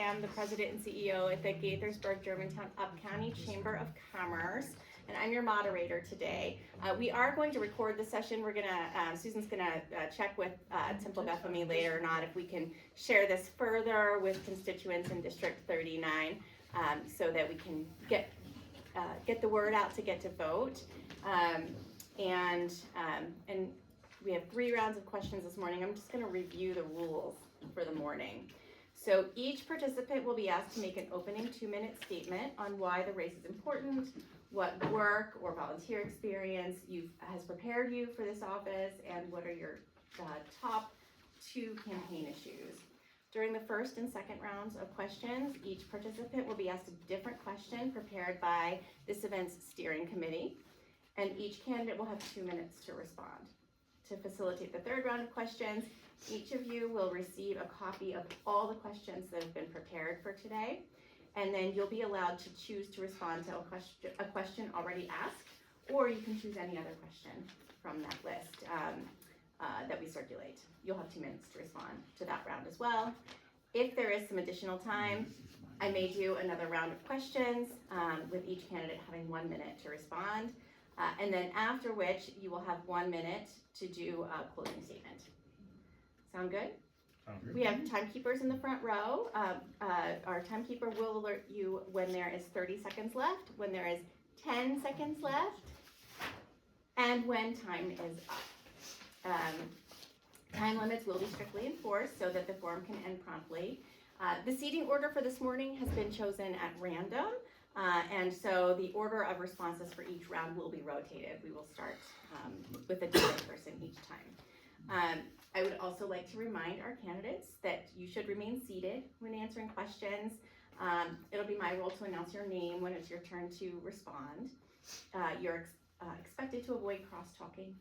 am the president and CEO at the Gaithersburg Germantown Upcounty Chamber of Commerce, and I'm your moderator today. We are going to record the session. We're gonna, Susan's gonna check with Temple Beth Ami later or not if we can share this further with constituents in District 39 so that we can get the word out to get to vote. And we have 3 rounds of questions this morning. I'm just gonna review the rules for the morning. So each participant will be asked to make an opening 2-minute statement on why the race is important, what work or volunteer experience has prepared you for this office, and what are your top 2 campaign issues. During the first and second rounds of questions, each participant will be asked a different question prepared by this event's steering committee, and each candidate will have 2 minutes to respond. To facilitate the third round of questions, each of you will receive a copy of all the questions that have been prepared for today, and then you'll be allowed to choose to respond to a question already asked, or you can choose any other question from that list that we circulate. You'll have 2 minutes to respond to that round as well. If there is some additional time, I may do another round of questions with each candidate having 1 minute to respond, and then after which you will have 1 minute to do a closing statement. Sound good? We have timekeepers in the front row. Our timekeeper will alert you when there is 30 seconds left, when there is 10 seconds left, and when time is up. Time limits will be strictly enforced so that the forum can end promptly. The seating order for this morning has been chosen at random, and so the order of responses for each round will be rotated. We will start with a different person each time. I would also like to remind our candidates that you should remain seated when answering questions. It'll be my role to announce your name when it's your turn to respond. You're expected to avoid cross-talking,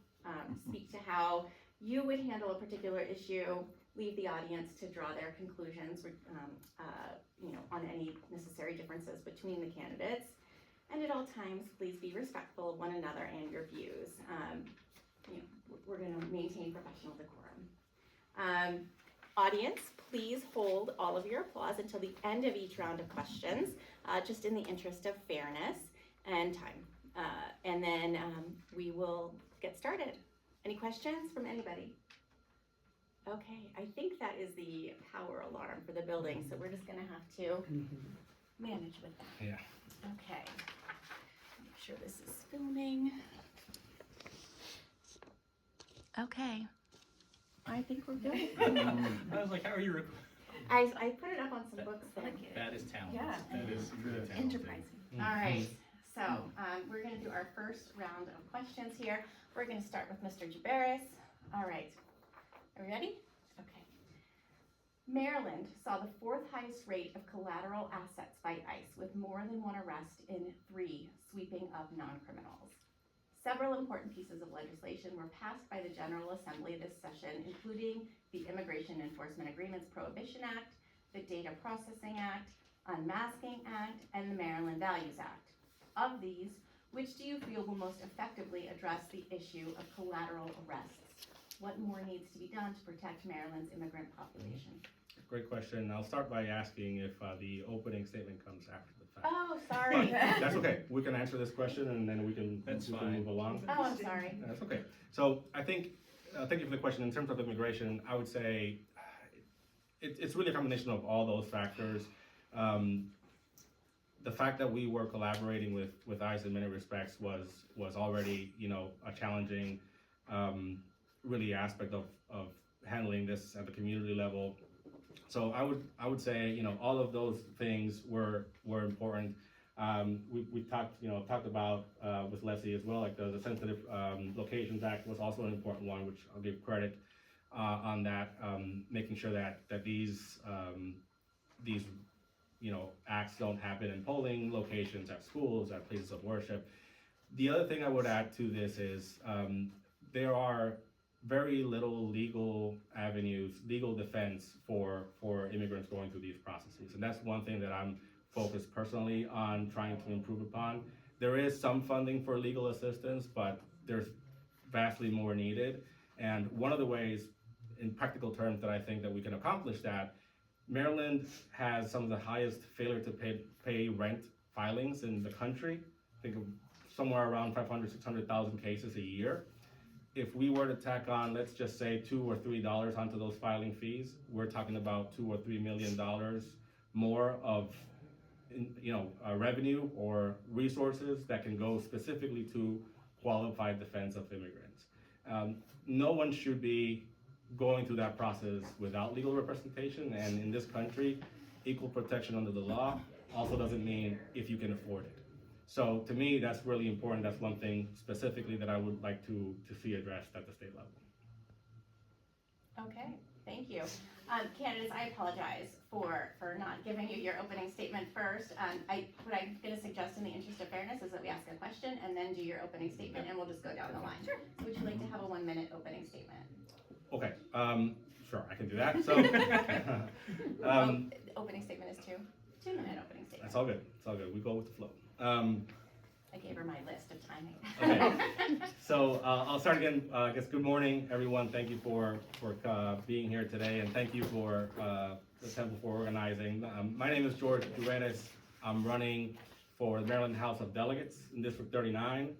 speak to how you would handle a particular issue, leave the audience to draw their conclusions on any necessary differences between the candidates. And at all times, please be respectful of one another and your views. We're going to maintain professional decorum. Audience, please hold all of your applause until the end of each round of questions, just in the interest of fairness and time. And then we will get started. Any questions from anybody? Okay, I think that is the power alarm for the building, so we're just going to have to manage with that. Yeah. Okay, make sure this is filming. Okay, I think we're good. I was like, how are you? I put it up on some books. That is talented. Yeah. That is really talented. Enterprising. All right, so we're going to do our first round of questions here. We're going to start with Mr. Jabaris. All right, are we ready? Okay. Maryland saw the 4th highest rate of collateral assets by ICE, with more than 1 arrest in 3 sweeping of non-criminals. Several important pieces of legislation were passed by the General Assembly this session, including the Immigration Enforcement Agreements Prohibition Act, the Data Processing Act, Unmasking Act, and the Maryland Values Act. Of these, which do you feel will most effectively address the issue of collateral arrests? What more needs to be done to protect Maryland's immigrant population? Great question. I'll start by asking if the opening statement comes after the fact. Oh, sorry. That's okay. We can answer this question and then we can move along. Oh, I'm sorry. That's okay. So I think, thank you for the question. In terms of immigration, I would say it's really a combination of all those factors. The fact that we were collaborating with ICE in many respects was already, a challenging really aspect of handling this at the community level. So I would say, all of those things were important. We talked about with Leslie as well, like the Sensitive Locations Act was also an important one, which I'll give credit on that, making sure that these acts don't happen in polling locations, at schools, at places of worship. The other thing I would add to this is there are very little legal avenues, legal defense for immigrants going through these processes. And that's one thing that I'm focused personally on trying to improve upon. There is some funding for legal assistance, but there's vastly more needed. And one of the ways, in practical terms, that I think that we can accomplish that Maryland has some of the highest failure to pay rent filings in the country. I think of somewhere around 500, 600,000 cases a year. If we were to tack on, let's just say $2 or $3 onto those filing fees, we're talking about $2 or $3 million more of revenue or resources that can go specifically to qualified defense of immigrants. No one should be going through that process without legal representation, and in this country, equal protection under the law also doesn't mean if you can afford it. So to me, that's really important. That's one thing specifically that I would like to see addressed at the state level. Okay, thank you. Candidates, I apologize for not giving you your opening statement first. What I'm going to suggest in the interest of fairness is that we ask a question and then do your opening statement, and we'll just go down the line. Sure. So would you like to have a 1-minute opening statement? Okay, sure, I can do that. So, opening statement is 2-minute opening statement. That's all good. It's all good. We go with the flow. I gave her my list of timing. Okay. So I'll start again. I guess good morning, everyone. Thank you for being here today, and thank you for the Temple for organizing. My name is George Durenes. I'm running for the Maryland House of Delegates in District 39,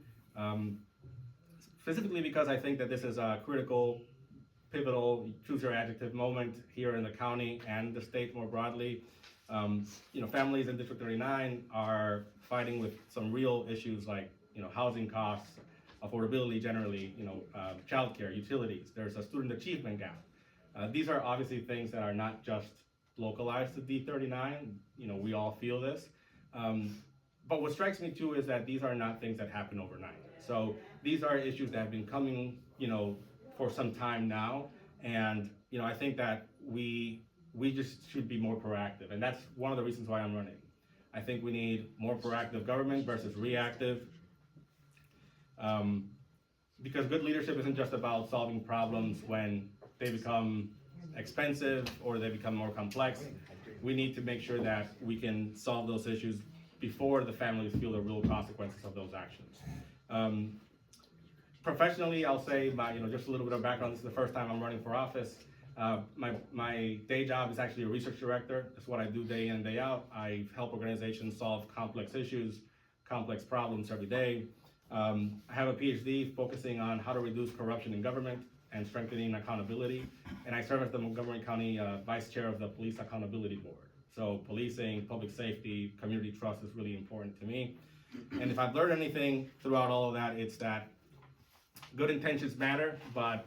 specifically because I think that this is a critical, pivotal, choose your adjective moment here in the county and the state more broadly. Families in District 39 are fighting with some real issues like, housing costs, affordability generally, childcare, utilities. There's a student achievement gap. These are obviously things that are not just localized to D39. We all feel this. But what strikes me too is that these are not things that happen overnight. So these are issues that have been coming, for some time now. And, I think that we just should be more proactive. And that's one of the reasons why I'm running. I think we need more proactive government versus reactive. Because good leadership isn't just about solving problems when they become expensive or they become more complex. We need to make sure that we can solve those issues before the families feel the real consequences of those actions. Professionally, I'll say just a little bit of background. This is the first time I'm running for office. My day job is actually a research director. That's what I do day in and day out. I help organizations solve complex issues, complex problems every day. I have a PhD focusing on how to reduce corruption in government and strengthening accountability. And I serve as the Montgomery County Vice Chair of the Police Accountability Board. So policing, public safety, community trust is really important to me. And if I've learned anything throughout all of that, it's that good intentions matter, but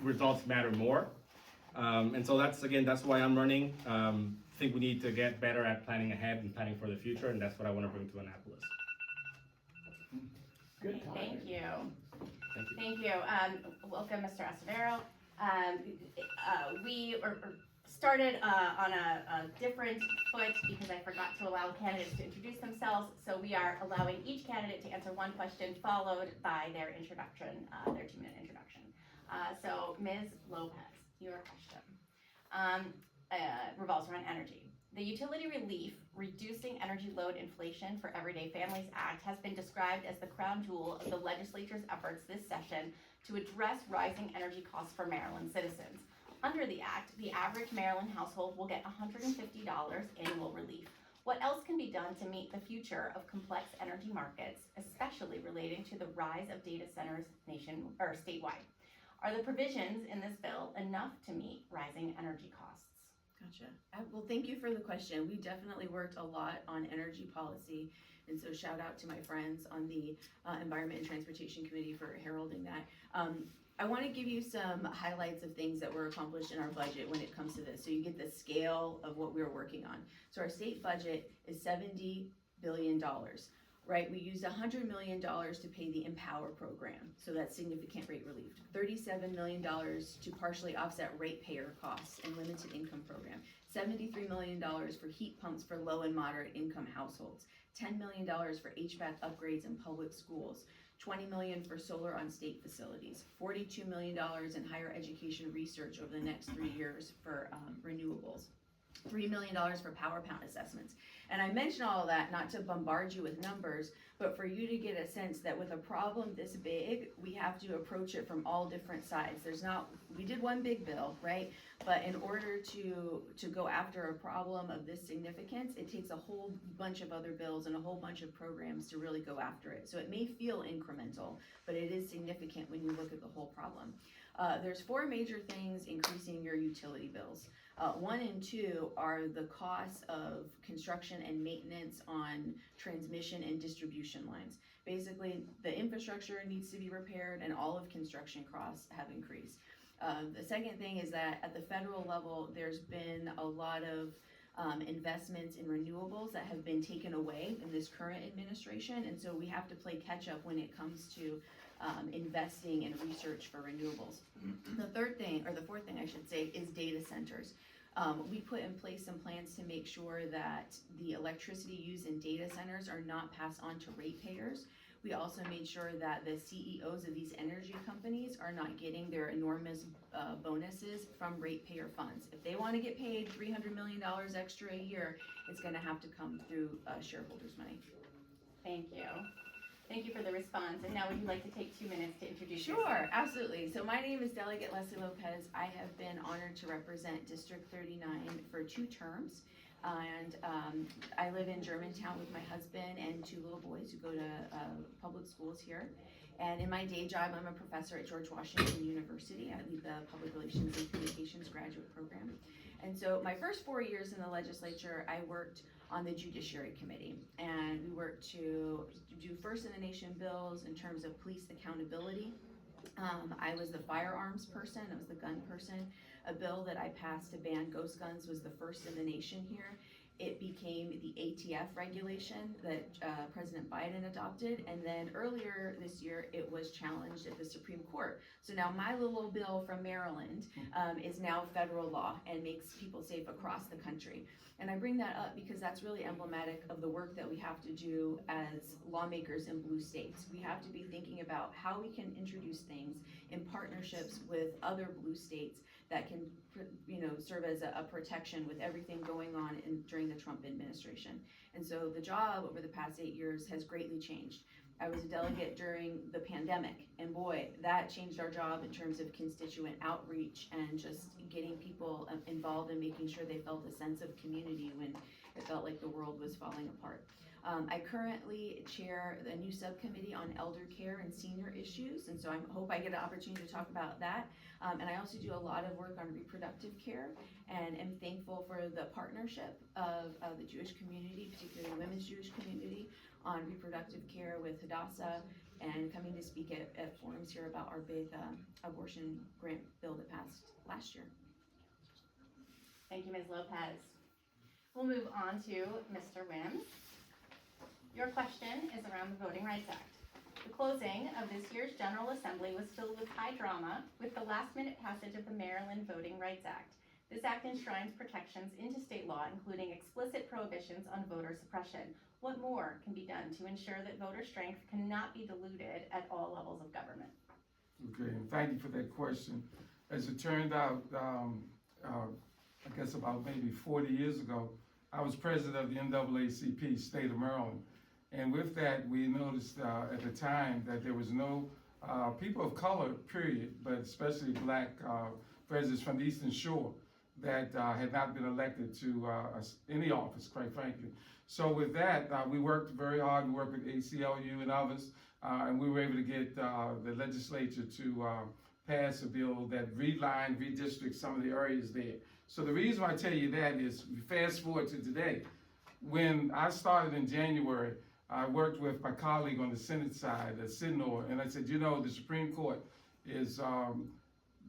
results matter more. And so that's why I'm running. I think we need to get better at planning ahead and planning for the future, and that's what I want to bring to Annapolis. Okay, thank you. Thank you. Welcome, Mr. Acevedo. We started on a different foot because I forgot to allow candidates to introduce themselves. So we are allowing each candidate to answer one question followed by their introduction, their 2-minute introduction. So Ms. Lopez, your question revolves around energy. The Utility Relief Reducing Energy Load Inflation for Everyday Families Act has been described as the crown jewel of the legislature's efforts this session to address rising energy costs for Maryland citizens. Under the act, the average Maryland household will get $150 annual relief. What else can be done to meet the future of complex energy markets, especially relating to the rise of data centers statewide? Are the provisions in this bill enough to meet rising energy costs? Gotcha. Well, thank you for the question. We definitely worked a lot on energy policy, and so shout out to my friends on the Environment and Transportation Committee for heralding that. I want to give you some highlights of things that were accomplished in our budget when it comes to this, so you get the scale of what we were working on. So our state budget is $70 billion. Right, we used $100 million to pay the Empower program, so that's significant rate relief. $37 million to partially offset ratepayer costs and limited income program. $73 million for heat pumps for low and moderate income households. $10 million for HVAC upgrades in public schools. $20 million for solar on state facilities. $42 million in higher education research over the next 3 years for renewables. $3 million for power pound assessments. And I mention all of that not to bombard you with numbers, but for you to get a sense that with a problem this big, we have to approach it from all different sides. We did one big bill, right? But in order to go after a problem of this significance, it takes a whole bunch of other bills and a whole bunch of programs to really go after it. So it may feel incremental, but it is significant when you look at the whole problem. There's 4 major things increasing your utility bills. 1 and 2 are the costs of construction and maintenance on transmission and distribution lines. Basically, the infrastructure needs to be repaired and all of construction costs have increased. The second thing is that at the federal level, there's been a lot of investments in renewables that have been taken away in this current administration, and so we have to play catch up when it comes to investing in research for renewables. The fourth thing I should say, is data centers. We put in place some plans to make sure that the electricity used in data centers are not passed on to ratepayers. We also made sure that the CEOs of these energy companies are not getting their enormous bonuses from ratepayer funds. If they want to get paid $300 million extra a year, it's going to have to come through shareholders' money. Thank you. Thank you for the response. And now would you like to take 2 minutes to introduce Sure, yourself? absolutely. So my name is Delegate Leslie Lopez. I have been honored to represent District 39 for 2 terms. And I live in Germantown with my husband and 2 little boys who go to public schools here. And in my day job, I'm a professor at George Washington University. I lead the Public Relations and Communications graduate program. And so my first 4 years in the legislature, I worked on the Judiciary Committee. And we worked to do first in the nation bills in terms of police accountability. I was the firearms person, I was the gun person. A bill that I passed to ban ghost guns was the first in the nation here. It became the ATF regulation that President Biden adopted, and then earlier this year it was challenged at the Supreme Court. So now my little bill from Maryland is now federal law and makes people safe across the country. And I bring that up because that's really emblematic of the work that we have to do as lawmakers in blue states. We have to be thinking about how we can introduce things in partnerships with other blue states that can, serve as a protection with everything going on during the Trump administration. And so the job over the past 8 years has greatly changed. I was a delegate during the pandemic, and boy, that changed our job in terms of constituent outreach and just getting people involved and making sure they felt a sense of community when it felt like the world was falling apart. I currently chair a new subcommittee on elder care and senior issues, and so I hope I get an opportunity to talk about that. And I also do a lot of work on reproductive care, and am thankful for the partnership of the Jewish community, particularly the women's Jewish community, on reproductive care with Hadassah, and coming to speak at forums here about our big abortion grant bill that passed last year. Thank you, Ms. Lopez. We'll move on to Mr. Wims. Your question is around the Voting Rights Act. The closing of this year's General Assembly was filled with high drama with the last-minute passage of the Maryland Voting Rights Act. This act enshrines protections into state law, including explicit prohibitions on voter suppression. What more can be done to ensure that voter strength cannot be diluted at all levels of government? Okay, and thank you for that question. As it turned out, I guess about maybe 40 years ago, I was president of the NAACP, state of Maryland. And with that, we noticed at the time that there was no people of color, period, but especially black presidents from the Eastern Shore that had not been elected to any office, quite frankly. So with that, we worked very hard. We worked with ACLU and others, and we were able to get the legislature to pass a bill that redistricts some of the areas there. So the reason why I tell you that is, fast forward to today. When I started in January, I worked with my colleague on the Senate side, Sidnor, and I said, the Supreme Court is,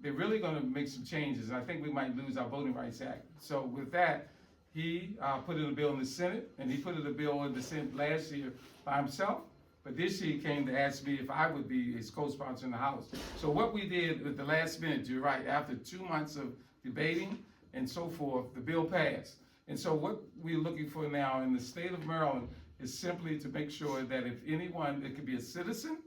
they're really going to make some changes, and I think we might lose our Voting Rights Act. So with that, he put in a bill in the Senate, and he put in a bill in the Senate last year by himself. But this year he came to ask me if I would be his co-sponsor in the House. So what we did at the last minute, you're right, after 2 months of debating and so forth, the bill passed. And so what we're looking for now in the state of Maryland is simply to make sure that if anyone, it could be a citizen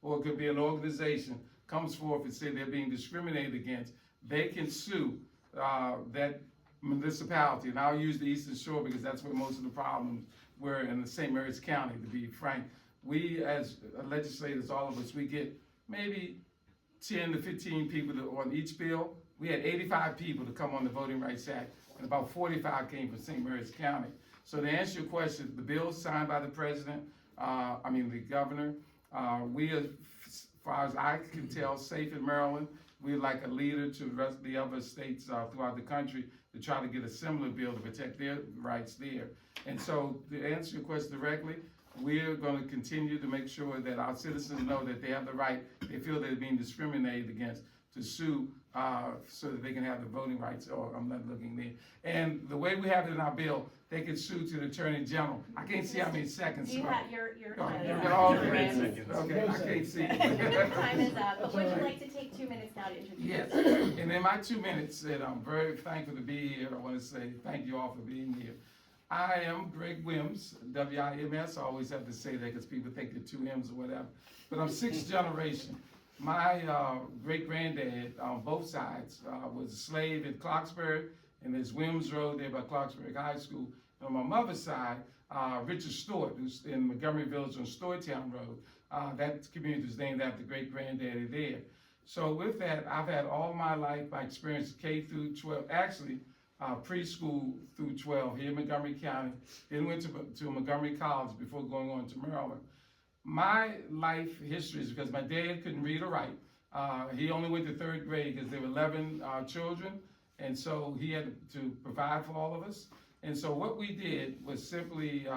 or it could be an organization, comes forth and say they're being discriminated against, they can sue that municipality, and I'll use the Eastern Shore because that's where most of the problems were in the St. Mary's County, to be frank. We as legislators, all of us, we get maybe 10 to 15 people on each bill. We had 85 people to come on the Voting Rights Act, and about 45 came from St. Mary's County. So to answer your question, the bill signed by the president, the governor, we, as far as I can tell, safe in Maryland. We're like a leader to the rest of the other states throughout the country to try to get a similar bill to protect their rights there. And so to answer your question directly, we're going to continue to make sure that our citizens know that they have the right, they feel they're being discriminated against, to sue so that they can have the voting rights. Or I'm not looking there. And the way we have it in our bill, they can sue to the Attorney General. I can't see how many seconds. You left. have your Okay, I can't see. Your time is up, but would you like to take 2 minutes now to introduce Yes, yourself? and in my 2 minutes, and I'm very thankful to be here, I want to say thank you all for being here. I am Greg Wims, W-I-M-S. I always have to say that because people think they're 2 M's or whatever. But I'm 6th generation. My great-granddad on both sides was a slave in Clarksburg, and there's Wims Road there by Clarksburg High School. And on my mother's side, Richard Stewart, who's in Montgomery Village on Stewarttown Road. That community was named after great-granddaddy there. So with that, I've had all my life, my experience K through 12, actually preschool through 12 here in Montgomery County. Then went to Montgomery College before going on to Maryland. My life history is because my dad couldn't read or write. He only went to 3rd grade because there were 11 children, and so he had to provide for all of us. And so what we did was simply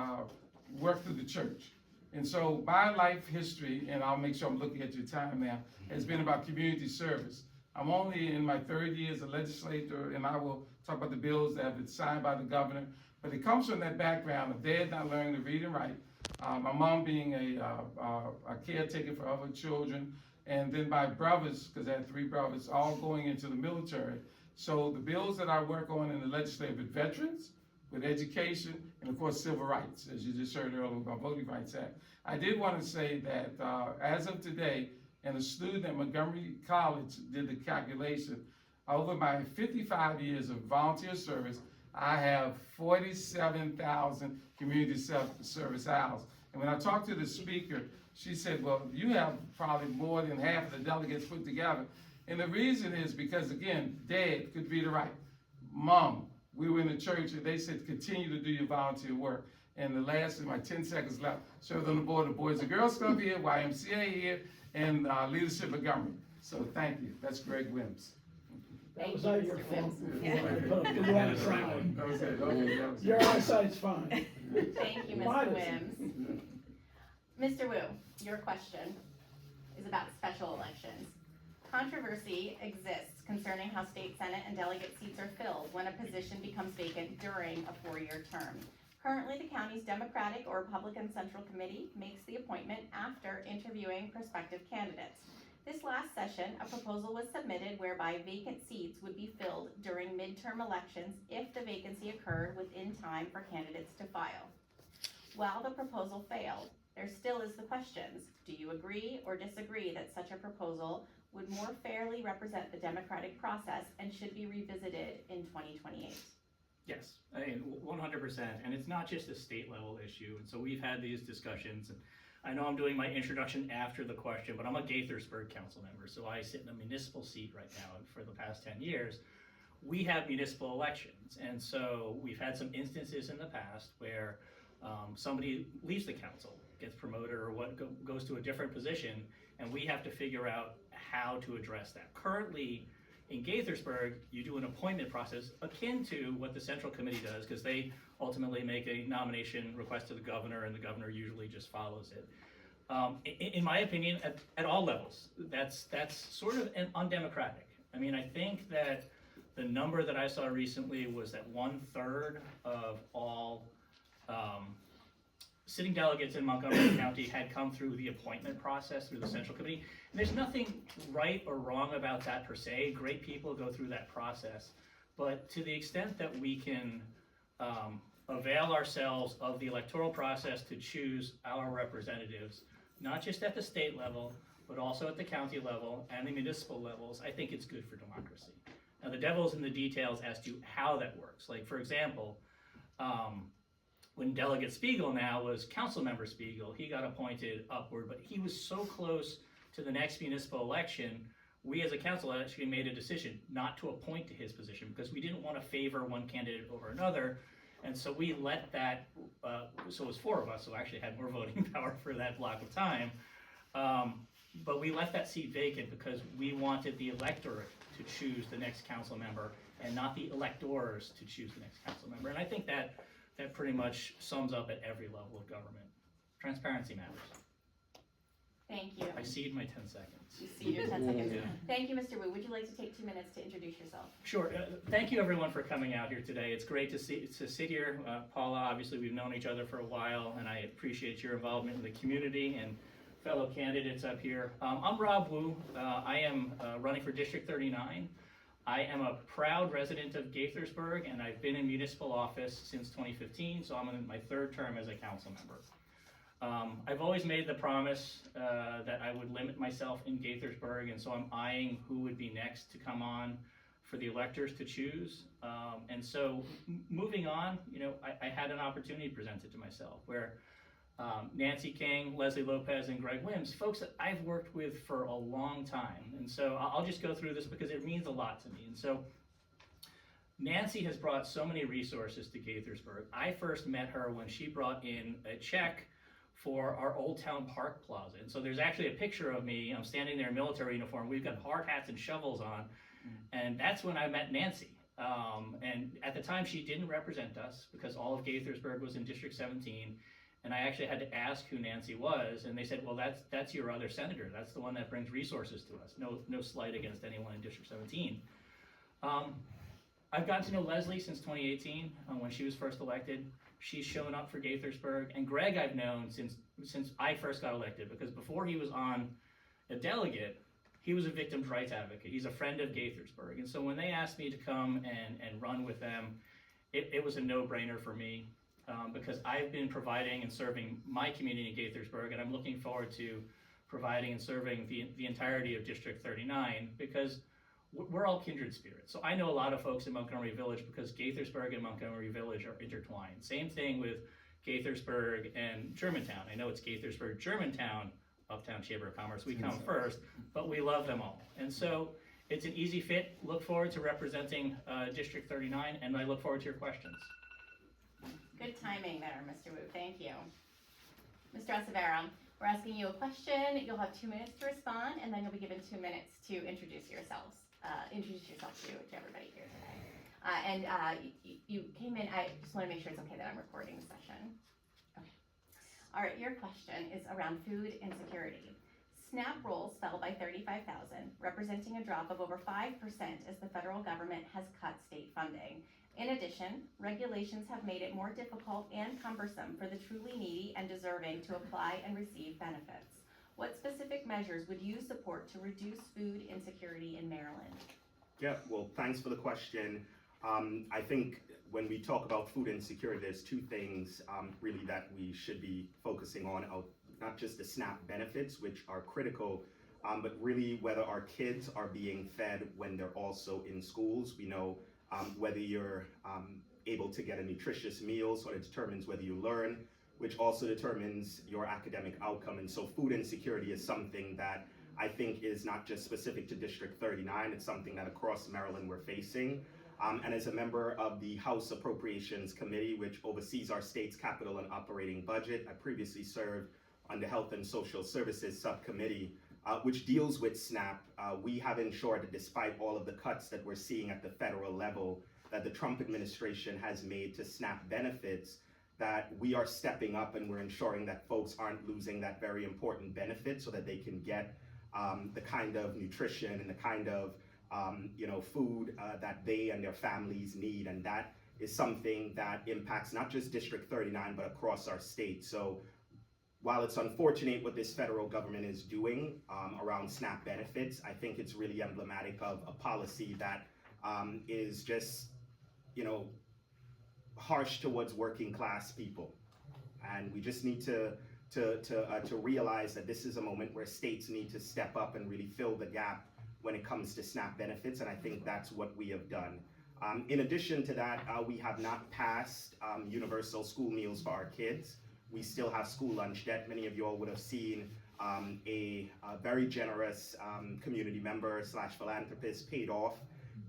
work through the church. And so my life history, and I'll make sure I'm looking at your time now, has been about community service. I'm only in my 3rd year as a legislator, and I will talk about the bills that have been signed by the governor. But it comes from that background of dad not learning to read and write, my mom being a caretaker for other children, and then my brothers, because I had 3 brothers, all going into the military. So the bills that I work on in the legislature with veterans, with education, and of course civil rights, as you just heard earlier about Voting Rights Act. I did want to say that as of today, and a student at Montgomery College did the calculation, over my 55 years of volunteer service, I have 47,000 community service hours. And when I talked to the speaker, she said, well, you have probably more than half of the delegates put together. And the reason is because, again, Dad could read and write. Mom, we were in the church and they said, continue to do your volunteer work. And the last, in my 10 seconds left, served on the board of Boys and Girls Club here, YMCA here, and Leadership Montgomery. So thank you. That's Greg Wims. That was not your fault. Yeah. Your eyesight's fine. Thank you, Mr. Wims. Mr. Wu, your question is about special elections. Controversy exists concerning how state senate and delegate seats are filled when a position becomes vacant during a 4-year term. Currently, the county's Democratic or Republican Central Committee makes the appointment after interviewing prospective candidates. This last session, a proposal was submitted whereby vacant seats would be filled during midterm elections if the vacancy occurred within time for candidates to file. While the proposal failed, there still is the questions. Do you agree or disagree that such a proposal would more fairly represent the democratic process and should be revisited in 2028? Yes, I mean, 100%, and it's not just a state level issue, and so we've had these discussions, and I know I'm doing my introduction after the question, but I'm a Gaithersburg council member, so I sit in a municipal seat right now, and for the past 10 years, we have municipal elections, and so we've had some instances in the past where somebody leaves the council, gets promoted, or goes to a different position, and we have to figure out how to address that. Currently, in Gaithersburg, you do an appointment process akin to what the Central Committee does, because they ultimately make a nomination request to the governor, and the governor usually just follows it. In my opinion, at all levels, that's sort of undemocratic. I mean, I think that the number that I saw recently was that 1/3 of all sitting delegates in Montgomery County had come through the appointment process through the Central Committee. And there's nothing right or wrong about that per se. Great people go through that process. But to the extent that we can avail ourselves of the electoral process to choose our representatives, not just at the state level, but also at the county level and the municipal levels, I think it's good for democracy. Now the devil's in the details as to how that works. Like for example, when Delegate Spiegel now was council member Spiegel, he got appointed upward, but he was so close to the next municipal election, we as a council actually made a decision not to appoint to his position because we didn't want to favor one candidate over another. And so we let that, so it was 4 of us who actually had more voting power for that block of time. But we left that seat vacant because we wanted the electorate to choose the next council member and not the electors to choose the next council member. And I think that pretty much sums up at every level of government. Transparency matters. Thank you. I cede my 10 seconds. You see your 10 seconds. Yeah. Thank you, Mr. Wu. Would you like to take 2 minutes to introduce yourself? Sure. Thank you everyone for coming out here today. It's great to sit here. Paula, obviously we've known each other for a while, and I appreciate your involvement in the community and fellow candidates up here. I'm Rob Wu. I am running for District 39. I am a proud resident of Gaithersburg, and I've been in municipal office since 2015, so I'm in my 3rd term as a council member. I've always made the promise that I would limit myself in Gaithersburg, and so I'm eyeing who would be next to come on for the electors to choose. And so moving on, I had an opportunity presented to myself where Nancy King, Leslie Lopez, and Greg Wims, folks that I've worked with for a long time. And so I'll just go through this because it means a lot to me. And so Nancy has brought so many resources to Gaithersburg. I first met her when she brought in a check for our Old Town Park Plaza. And so there's actually a picture of me. I'm standing there in military uniform. We've got hard hats and shovels on. And that's when I met Nancy. And at the time, she didn't represent us because all of Gaithersburg was in District 17. And I actually had to ask who Nancy was. And they said, well, that's your other senator. That's the one that brings resources to us. No slight against anyone in District 17. I've gotten to know Leslie since 2018 when she was first elected. She's shown up for Gaithersburg, and Greg I've known since I first got elected, because before he was on a delegate, he was a victims' rights advocate. He's a friend of Gaithersburg, and so when they asked me to come and run with them, it was a no-brainer for me because I've been providing and serving my community in Gaithersburg, and I'm looking forward to providing and serving the entirety of District 39 because we're all kindred spirits. So I know a lot of folks in Montgomery Village because Gaithersburg and Montgomery Village are intertwined. Same thing with Gaithersburg and Germantown. I know it's Gaithersburg, Germantown, Uptown Chamber of Commerce. We come first, but we love them all. And so it's an easy fit. Look forward to representing District 39, and I look forward to your questions. Good timing there, Mr. Wu. Thank you. Mr. Acevedo, we're asking you a question. You'll have 2 minutes to respond, and then you'll be given 2 minutes to introduce yourself to everybody here today. You came in, I just want to make sure it's okay that I'm recording the session. Okay. All right, your question is around food insecurity. SNAP rolls fell by 35,000, representing a drop of over 5% as the federal government has cut state funding. In addition, regulations have made it more difficult and cumbersome for the truly needy and deserving to apply and receive benefits. What specific measures would you support to reduce food insecurity in Maryland? Yeah, well, thanks for the question. I think when we talk about food insecurity, there's 2 things really that we should be focusing on, not just the SNAP benefits, which are critical, but really whether our kids are being fed when they're also in schools. We know whether you're able to get a nutritious meal, so it determines whether you learn, which also determines your academic outcome. And so food insecurity is something that I think is not just specific to District 39, it's something that across Maryland we're facing. And as a member of the House Appropriations Committee, which oversees our state's capital and operating budget, I previously served on the Health and Social Services Subcommittee, which deals with SNAP. We have ensured that despite all of the cuts that we're seeing at the federal level that the Trump administration has made to SNAP benefits, that we are stepping up and we're ensuring that folks aren't losing that very important benefit so that they can get the kind of nutrition and the kind of food that they and their families need. And that is something that impacts not just District 39, but across our state. So while it's unfortunate what this federal government is doing around SNAP benefits, I think it's really emblematic of a policy that is just, harsh towards working class people. And we just need to realize that this is a moment where states need to step up and really fill the gap when it comes to SNAP benefits, and I think that's what we have done. In addition to that, we have not passed universal school meals for our kids. We still have school lunch debt. Many of you all would have seen a very generous community member / philanthropist paid off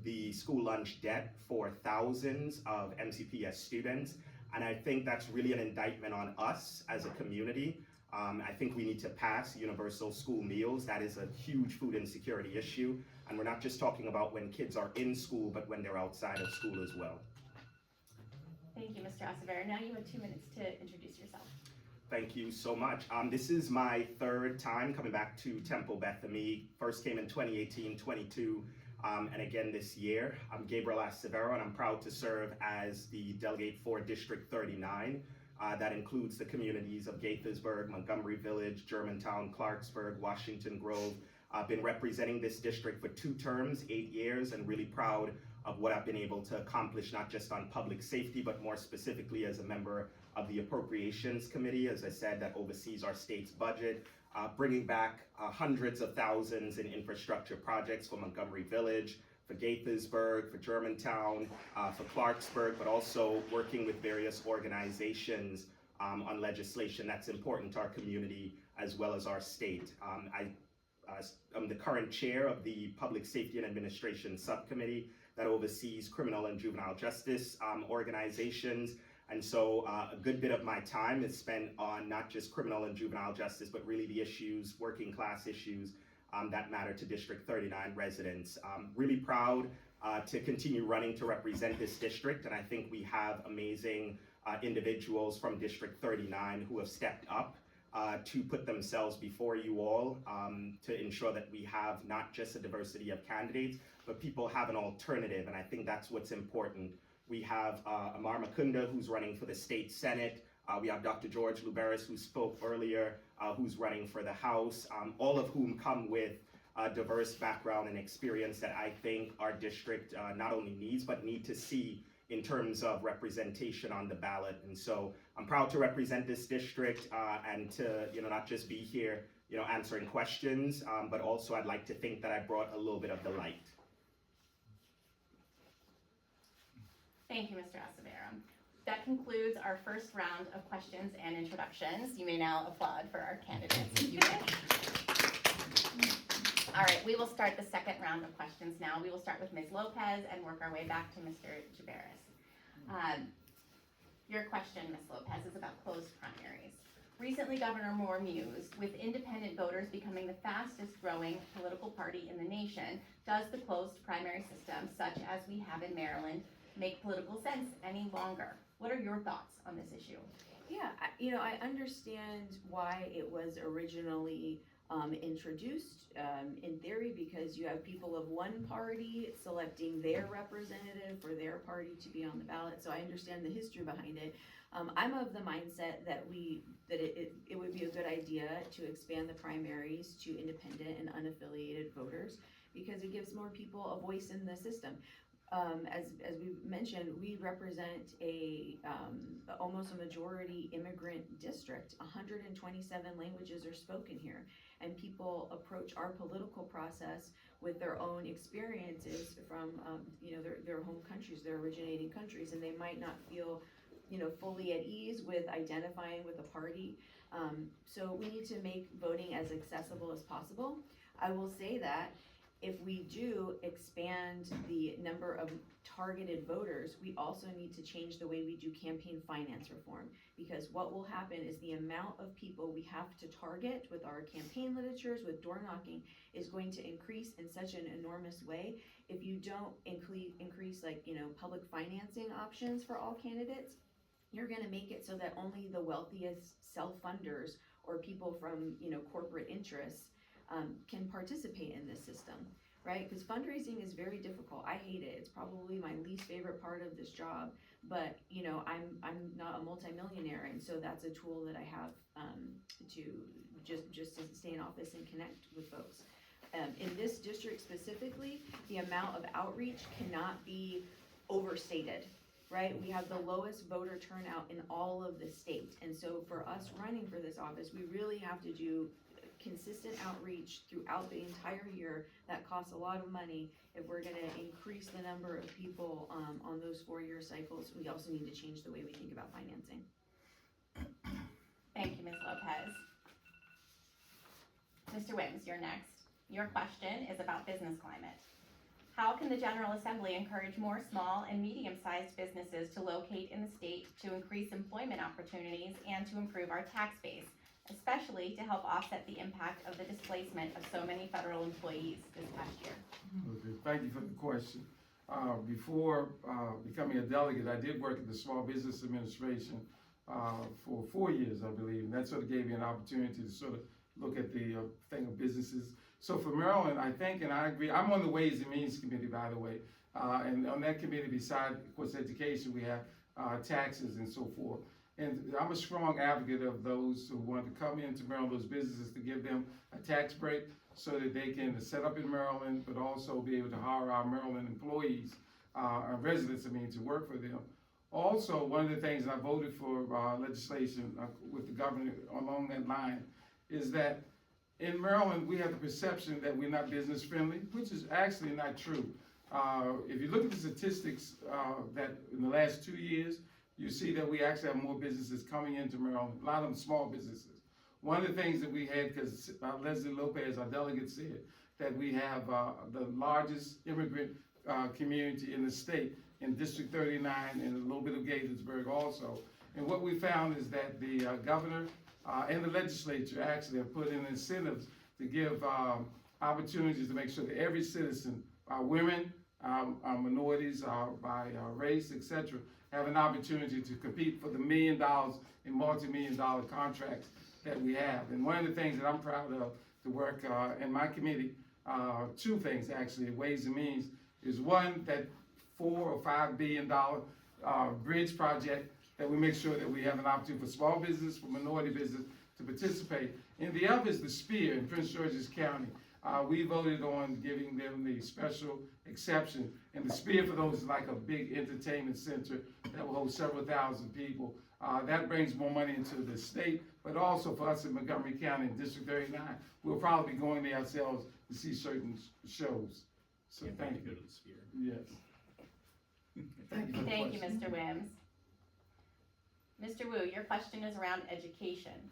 the school lunch debt for thousands of MCPS students. And I think that's really an indictment on us as a community. I think we need to pass universal school meals. That is a huge food insecurity issue. And we're not just talking about when kids are in school, but when they're outside of school as well. Thank you, Mr. Acevedo. Now you have 2 minutes to introduce yourself. Thank you so much. This is my third time coming back to Temple Beth Ami. First came in 2018, 22, and again this year. I'm Gabriel Acevedo, and I'm proud to serve as the delegate for District 39. That includes the communities of Gaithersburg, Montgomery Village, Germantown, Clarksburg, Washington Grove. I've been representing this district for 2 terms, 8 years, and really proud of what I've been able to accomplish, not just on public safety, but more specifically as a member of the Appropriations Committee, as I said, that oversees our state's budget, bringing back hundreds of thousands in infrastructure projects for Montgomery Village, for Gaithersburg, for Germantown, for Clarksburg, but also working with various organizations on legislation that's important to our community as well as our state. I'm the current chair of the Public Safety and Administration Subcommittee that oversees criminal and juvenile justice organizations. And so a good bit of my time is spent on not just criminal and juvenile justice, but really the issues, working class issues that matter to District 39 residents. Really proud to continue running to represent this district. And I think we have amazing individuals from District 39 who have stepped up to put themselves before you all to ensure that we have not just a diversity of candidates, but people have an alternative, and I think that's what's important. We have Amar Mukunda, who's running for the state senate. We have Dr. George Luberis, who spoke earlier, who's running for the House, all of whom come with a diverse background and experience that I think our district not only needs, but need to see in terms of representation on the ballot. And so I'm proud to represent this district and to not just be here answering questions, but also I'd like to think that I brought a little bit of the light. Thank you, Mr. Acevedo. That concludes our first round of questions and introductions. You may now applaud for our candidates if you wish. All right, we will start the second round of questions now. We will start with Ms. Lopez and work our way back to Mr. Jaberis. Your question, Ms. Lopez, is about closed primaries. Recently, Governor Moore mused, with independent voters becoming the fastest growing political party in the nation, does the closed primary system, such as we have in Maryland, make political sense any longer? What are your thoughts on this issue? Yeah, I understand why it was originally introduced in theory, because you have people of one party selecting their representative for their party to be on the ballot. So I understand the history behind it. I'm of the mindset that it would be a good idea to expand the primaries to independent and unaffiliated voters, because it gives more people a voice in the system. As we mentioned, we represent almost a majority immigrant district. 127 languages are spoken here, and people approach our political process with their own experiences from their home countries, their originating countries, and they might not feel fully at ease with identifying with a party. So we need to make voting as accessible as possible. I will say that if we do expand the number of targeted voters, we also need to change the way we do campaign finance reform, because what will happen is the amount of people we have to target with our campaign literatures, with door knocking, is going to increase in such an enormous way. If you don't increase public financing options for all candidates, you're gonna make it so that only the wealthiest self-funders or people from corporate interests can participate in this system, right? Because fundraising is very difficult. I hate it. It's probably my least favorite part of this job. But I'm not a multimillionaire, and so that's a tool that I have to just to stay in office and connect with folks. In this district specifically, the amount of outreach cannot be overstated, right? We have the lowest voter turnout in all of the state, and so for us running for this office, we really have to do consistent outreach throughout the entire year, that costs a lot of money. If we're gonna increase the number of people, on those 4-year cycles, we also need to change the way we think about financing. Thank you, Ms. Lopez. Mr. Wims, you're next. Your question is about business climate. How can the General Assembly encourage more small and medium-sized businesses to locate in the state to increase employment opportunities and to improve our tax base, especially to help offset the impact of the displacement of so many federal employees this past year? Okay, thank you for the question. Before becoming a delegate, I did work at the Small Business Administration for 4 years, I believe, and that sort of gave me an opportunity to sort of look at the thing of businesses. So for Maryland, I think, and I agree, I'm on the Ways and Means Committee, by the way, and on that committee, beside, of course, education, we have taxes and so forth. And I'm a strong advocate of those who want to come into Maryland, those businesses, to give them a tax break so that they can set up in Maryland, but also be able to hire our Maryland employees, our residents, to work for them. Also, one of the things I voted for legislation with the governor along that line is that in Maryland, we have the perception that we're not business friendly, which is actually not true. If you look at the statistics that in the last 2 years, you see that we actually have more businesses coming into Maryland, a lot of them small businesses. One of the things that we had, because Leslie Lopez, our delegate, said that we have the largest immigrant community in the state, in District 39 and a little bit of Gaithersburg also. And what we found is that the governor and the legislature actually have put in incentives to give opportunities to make sure that every citizen, our women, our minorities, by race, etc., have an opportunity to compete for the $1 million and multi-million-dollar contracts that we have. And one of the things that I'm proud of to work in my committee, 2 things actually, Ways and Means, is one, that $4 or $5 billion bridge project that we make sure that we have an opportunity for small business, for minority business to participate. And the other is the SPEAR in Prince George's County. We voted on giving them the special exception. And the SPEAR, for those, is like a big entertainment center that will hold several thousand people. That brings more money into the state, but also for us in Montgomery County in District 39, we'll probably be going there ourselves to see certain shows. So thank you. Go to the Sphere. Yes. Thank you for the Thank you, question. Mr. Wims. Mr. Wu, your question is around education.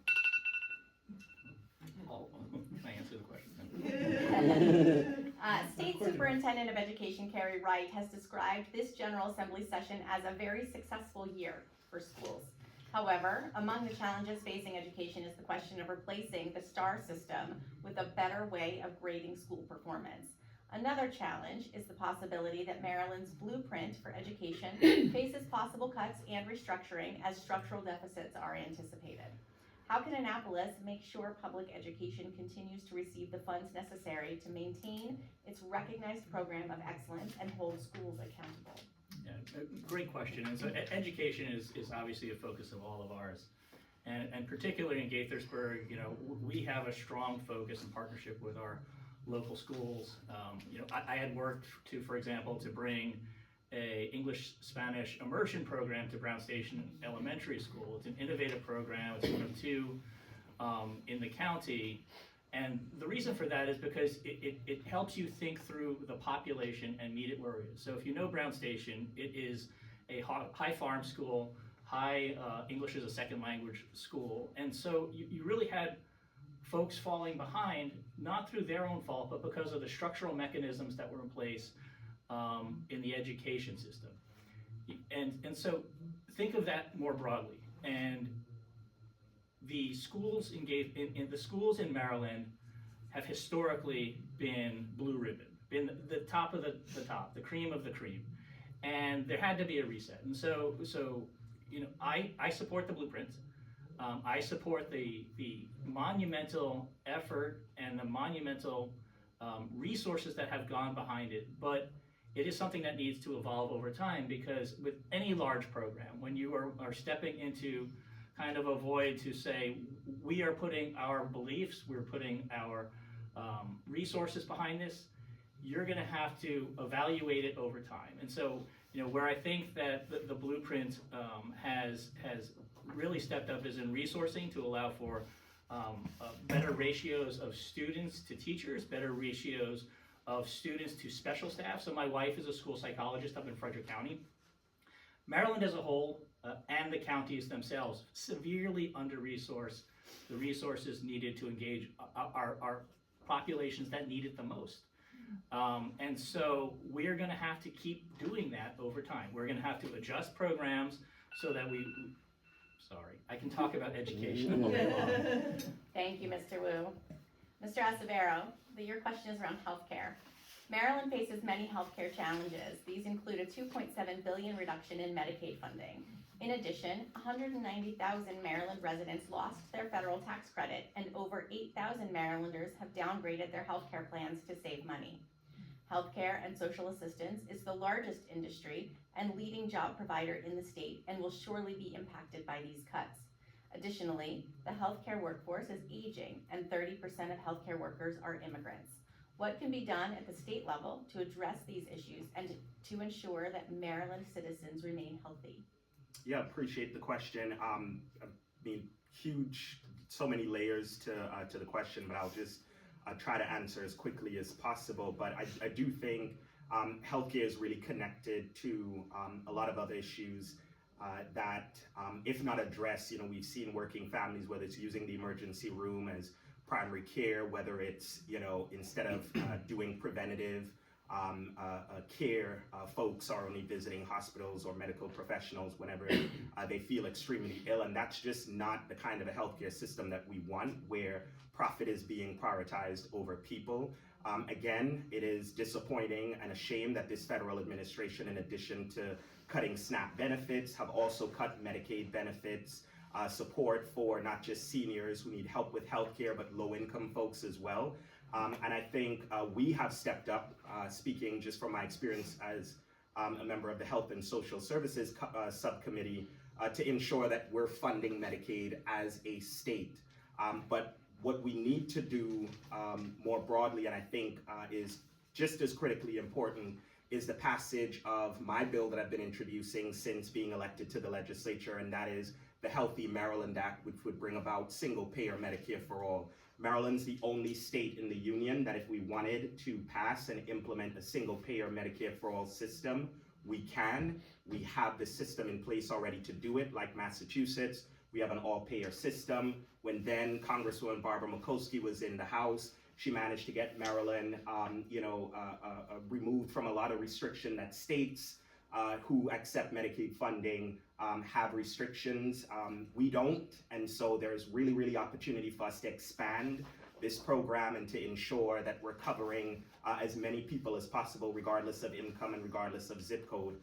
Can I answer the question? State Superintendent of Education Carrie Wright has described this General Assembly session as a very successful year for schools. However, among the challenges facing education is the question of replacing the STAR system with a better way of grading school performance. Another challenge is the possibility that Maryland's blueprint for education faces possible cuts and restructuring as structural deficits are anticipated. How can Annapolis make sure public education continues to receive the funds necessary to maintain its recognized program of excellence and hold schools accountable? Yeah, great question. And so education is obviously a focus of all of ours. And particularly in Gaithersburg, we have a strong focus and partnership with our local schools. I had worked for example, to bring a English-Spanish immersion program to Brown Station Elementary School. It's an innovative program. It's one of 2 in the county. And the reason for that is because it helps you think through the population and meet it where it is. So if you know Brown Station, it is a high farm school, high English as a second language school. And so you really had folks falling behind, not through their own fault, but because of the structural mechanisms that were in place in the education system. And so think of that more broadly. And the schools in the schools in Maryland have historically been blue ribbon, been the top of the top, the cream of the cream. And there had to be a reset. And so I support the blueprint. I support the monumental effort and the monumental resources that have gone behind it, but it is something that needs to evolve over time, because with any large program, when you are stepping into kind of a void to say, we are putting our beliefs, we're putting our resources behind this, you're gonna have to evaluate it over time. And so, where I think that the blueprint has really stepped up is in resourcing to allow for better ratios of students to teachers, better ratios of students to special staff. So my wife is a school psychologist up in Frederick County. Maryland as a whole, and the counties themselves, severely under-resourced the resources needed to engage our populations that need it the most. And so we're gonna have to keep doing that over time. We're gonna have to adjust programs so that sorry, I can talk about education all day long. Thank you, Mr. Wu. Mr. Acevedo, your question is around healthcare. Maryland faces many healthcare challenges. These include a $2.7 billion reduction in Medicaid funding. In addition, 190,000 Maryland residents lost their federal tax credit, and over 8,000 Marylanders have downgraded their healthcare plans to save money. Healthcare and social assistance is the largest industry and leading job provider in the state and will surely be impacted by these cuts. Additionally, the healthcare workforce is aging and 30% of healthcare workers are immigrants. What can be done at the state level to address these issues and to ensure that Maryland citizens remain healthy? Yeah, appreciate the question. I mean, huge, so many layers to the question, but I'll just try to answer as quickly as possible. But I do think healthcare is really connected to a lot of other issues that, if not addressed, we've seen working families, whether it's using the emergency room as primary care, whether it's, instead of doing preventative care, folks are only visiting hospitals or medical professionals whenever they feel extremely ill. And that's just not the kind of a healthcare system that we want, where profit is being prioritized over people. Again, it is disappointing and a shame that this federal administration, in addition to cutting SNAP benefits, have also cut Medicaid benefits, support for not just seniors who need help with healthcare, but low-income folks as well. And I think we have stepped up, speaking just from my experience as a member of the Health and Social Services Subcommittee, to ensure that we're funding Medicaid as a state. But what we need to do more broadly, and I think is just as critically important, is the passage of my bill that I've been introducing since being elected to the legislature, and that is the Healthy Maryland Act, which would bring about single-payer Medicare for all. Maryland's the only state in the union that, if we wanted to pass and implement a single-payer Medicare for all system, we can. We have the system in place already to do it, like Massachusetts. We have an all-payer system. When then Congresswoman Barbara Mikulski was in the House, she managed to get Maryland, removed from a lot of restriction that states who accept Medicaid funding have restrictions. We don't, and so there's really opportunity for us to expand this program and to ensure that we're covering as many people as possible, regardless of income and regardless of zip code.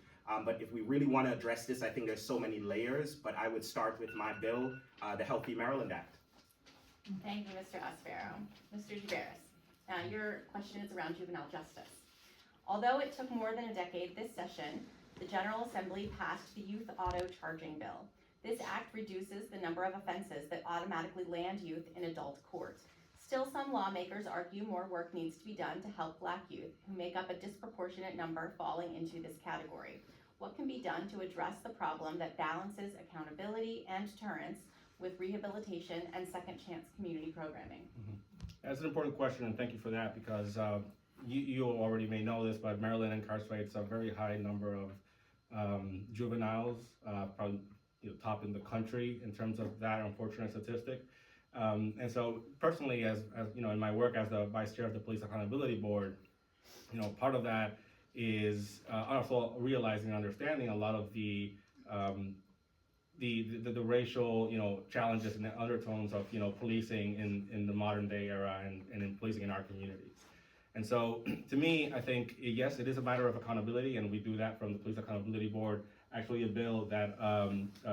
But if we really want to address this, I think there's so many layers, but I would start with my bill, the Healthy Maryland Act. Thank you, Mr. Acevedo. Mr. Giberis, your question is around juvenile justice. Although it took more than a decade this session, the General Assembly passed the Youth Auto Charging Bill. This act reduces the number of offenses that automatically land youth in adult court. Still, some lawmakers argue more work needs to be done to help Black youth, who make up a disproportionate number falling into this category. What can be done to address the problem that balances accountability and deterrence with rehabilitation and second chance community programming? That's an important question, and thank you for that, because you already may know this, but Maryland incarcerates a very high number of juveniles, probably top in the country in terms of that unfortunate statistic. And so personally, as in my work as the vice chair of the Police Accountability Board, part of that is also realizing and understanding a lot of the racial challenges and the undertones of policing in the modern day era and in policing in our communities. And so to me, I think yes, it is a matter of accountability, and we do that from the Police Accountability Board. Actually, a bill that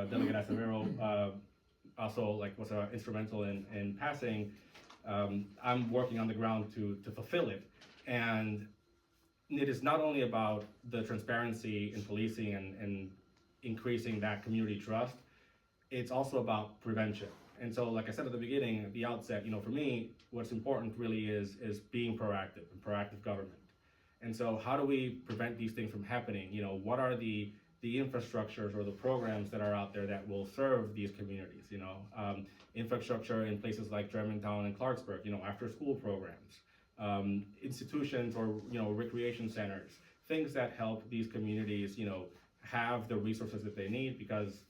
Delegate Acevedo also was instrumental in passing. I'm working on the ground to fulfill it, and it is not only about the transparency in policing and increasing that community trust. It's also about prevention. And so, like I said at the beginning, at the outset, for me, what's important really is being proactive and proactive government. And so, how do we prevent these things from happening? What are the the infrastructures or the programs that are out there that will serve these communities, infrastructure in places like Germantown and Clarksburg, after school programs, institutions or, recreation centers, things that help these communities, have the resources that they need, because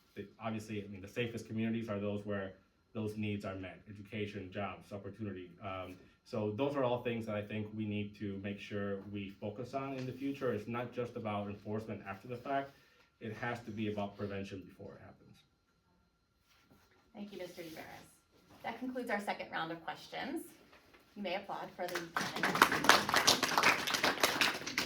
obviously, the safest communities are those where those needs are met: education, jobs, opportunity. So those are all things that I think we need to make sure we focus on in the future. It's not just about enforcement after the fact. It has to be about prevention before it happens. Thank you, Mr. Rivera. That concludes our second round of questions. You may applaud for the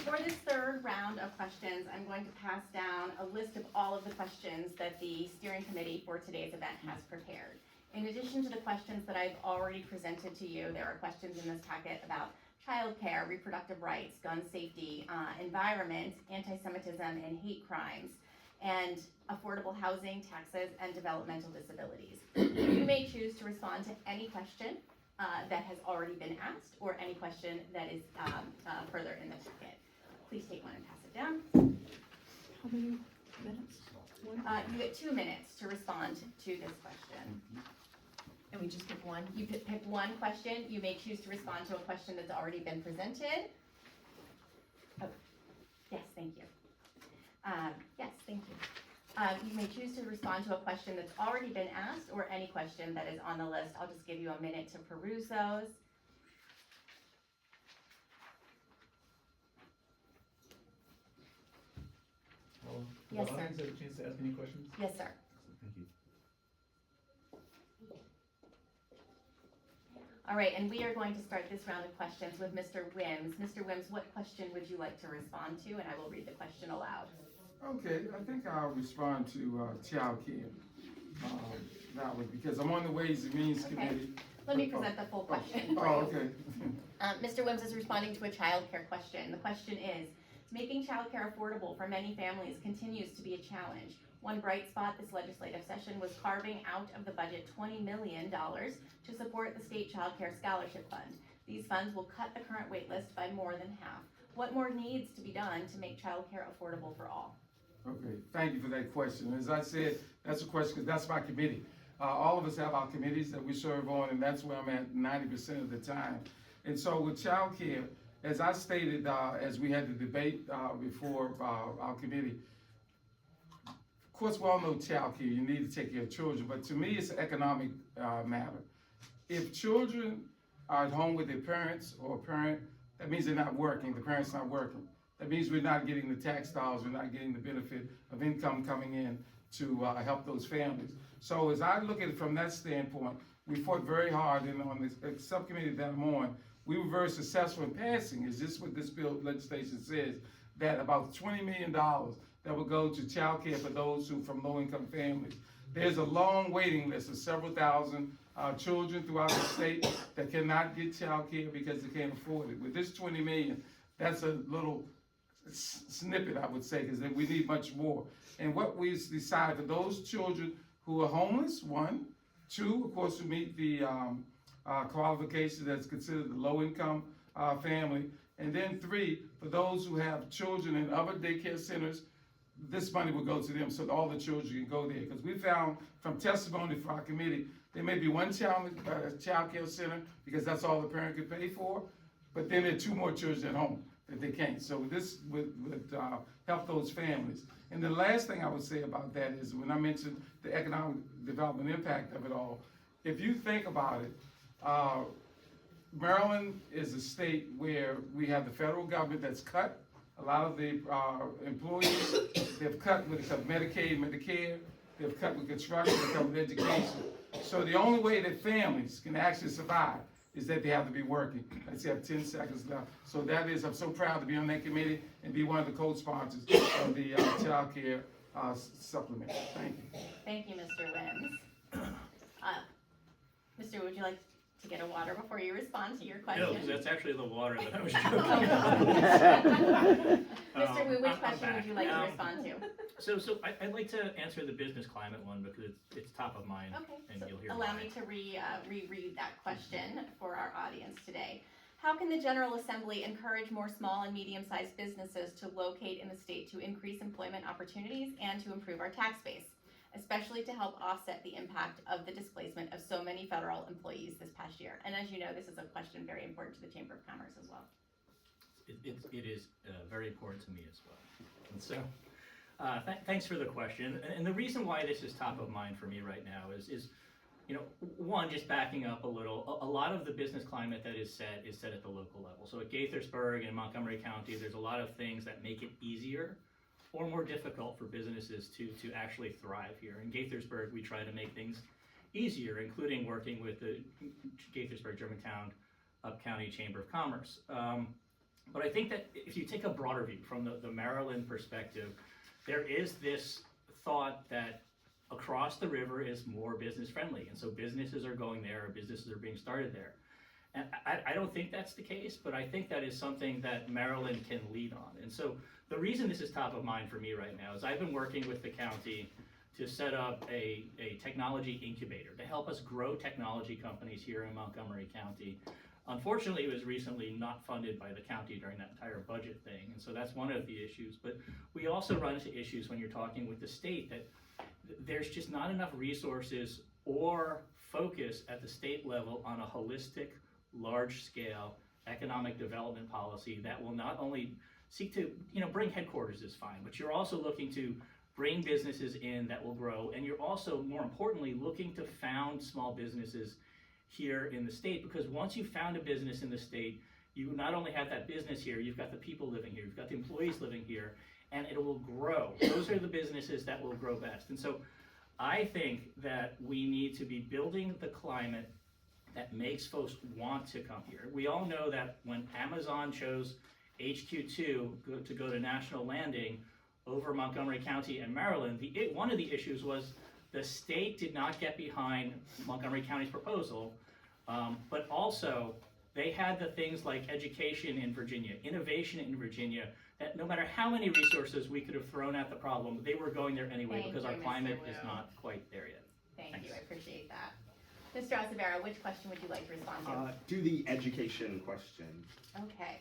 For this third round of questions, I'm going to pass down a list of all of the questions that the steering committee for today's event has prepared. In addition to the questions that I've already presented to you, there are questions in this packet about childcare, reproductive rights, gun safety, environment, anti-Semitism and hate crimes, and affordable housing, taxes, and developmental disabilities. You may choose to respond to any question that has already been asked, or any question that is further in the packet. Please take one and pass it down. How many minutes? You get 2 minutes to respond to this question. And we just pick one. You pick one question. You may choose to respond to a question that's already been presented. Oh, yes, thank you. Yes, thank you. You may choose to respond to a question that's already been asked, or any question that is on the list. I'll just give you a minute to peruse those. Yes, sir. Have a chance to ask any questions? Yes, sir. Thank you. All right, and we are going to start this round of questions with Mr. Wims. Mr. Wims, what question would you like to respond to? And I will read the question aloud. Okay, I think I'll respond to child care. That was because I'm on the Ways and Means Okay. Committee. Let me present the full question for Oh, you. okay. Mr. Wims is responding to a child care question. The question is, making child care affordable for many families continues to be a challenge. One bright spot this legislative session was carving out of the budget $20 million to support the state child care scholarship fund. These funds will cut the current wait list by more than half. What more needs to be done to make child care affordable for all? Okay, thank you for that question. As I said, that's a question, because that's my committee. All of us have our committees that we serve on, and that's where I'm at 90% of the time. And so with child care, as I stated, as we had the debate before our committee, of course, we all know child care, you need to take care of children, but to me, it's an economic matter. If children are at home with their parents or a parent, that means they're not working, the parent's not working. That means we're not getting the tax dollars, we're not getting the benefit of income coming in to help those families. So as I look at it from that standpoint, we fought very hard, and on the subcommittee that I'm on, we were very successful in passing, is this what this bill legislation says, that about $20 million that will go to child care for those who from low-income families. There's a long waiting list of several thousand children throughout the state that cannot get child care because they can't afford it. With this $20 million, that's a little snippet, I would say, because we need much more. And what we decide for those children who are homeless, one, two, of course, who meet the qualifications that's considered the low-income family, and then three, for those who have children in other daycare centers, this money will go to them so that all the children can go there. Because we found from testimony for our committee, there may be one child care center because that's all the parent could pay for, but then there are two more children at home that they can't. So this would help those families. And the last thing I would say about that is when I mentioned the economic development impact of it all, if you think about it, Maryland is a state where we have the federal government that's cut a lot of the employees. They've cut with Medicaid, Medicare, they've cut with construction, they've cut with education. So the only way that families can actually survive is that they have to be working. I just have 10 seconds left. So that is, I'm so proud to be on that committee and be one of the co-sponsors of the child care supplement. Thank you. Thank you, Mr. Wims. Mr. Would you like to get a water before you respond to your question? No, 'cause that's actually the water that I was joking about. Mr. Wu, which I'm question would back. you like to respond to? So I'd like to answer the business climate one because it's top of mind. Okay, And so you'll hear allow why. me to reread that question for our audience today. How can the General Assembly encourage more small and medium-sized businesses to locate in the state to increase employment opportunities and to improve our tax base, especially to help offset the impact of the displacement of so many federal employees this past year? And as you know, this is a question very important to the Chamber of Commerce as well. It is very important to me as well. And so, thanks for the question. And the reason why this is top of mind for me right now is one, just backing up a little, a lot of the business climate that is set at the local level. So at Gaithersburg and Montgomery County, there's a lot of things that make it easier or more difficult for businesses to actually thrive here. In Gaithersburg, we try to make things easier, including working with the Gaithersburg, Germantown, Up-County Chamber of Commerce. But I think that if you take a broader view from the Maryland perspective, there is this thought that across the river is more business friendly. And so businesses are going there, or businesses are being started there. And I don't think that's the case, but I think that is something that Maryland can lead on. And so the reason this is top of mind for me right now is I've been working with the county to set up a technology incubator to help us grow technology companies here in Montgomery County. Unfortunately, it was recently not funded by the county during that entire budget thing, and so that's one of the issues. But we also run into issues when you're talking with the state that there's just not enough resources or focus at the state level on a holistic, large-scale economic development policy that will not only seek to, bring headquarters is fine, but you're also looking to bring businesses in that will grow, and you're also, more importantly, looking to found small businesses here in the state, because once you found a business in the state, you not only have that business here, you've got the people living here, you've got the employees living here, and it will grow. Those are the businesses that will grow best. And so I think that we need to be building the climate that makes folks want to come here. We all know that when Amazon chose HQ2 to go to National Landing over Montgomery County and Maryland, one of the issues was the state did not get behind Montgomery County's proposal, but also they had the things like education in Virginia, innovation in Virginia, that no matter how many resources we could have thrown at the problem, they were going there anyway because our climate is not quite there yet. Thank you, I appreciate that. Mr. Acevedo, which question would you like to respond to? Do the education question. Okay,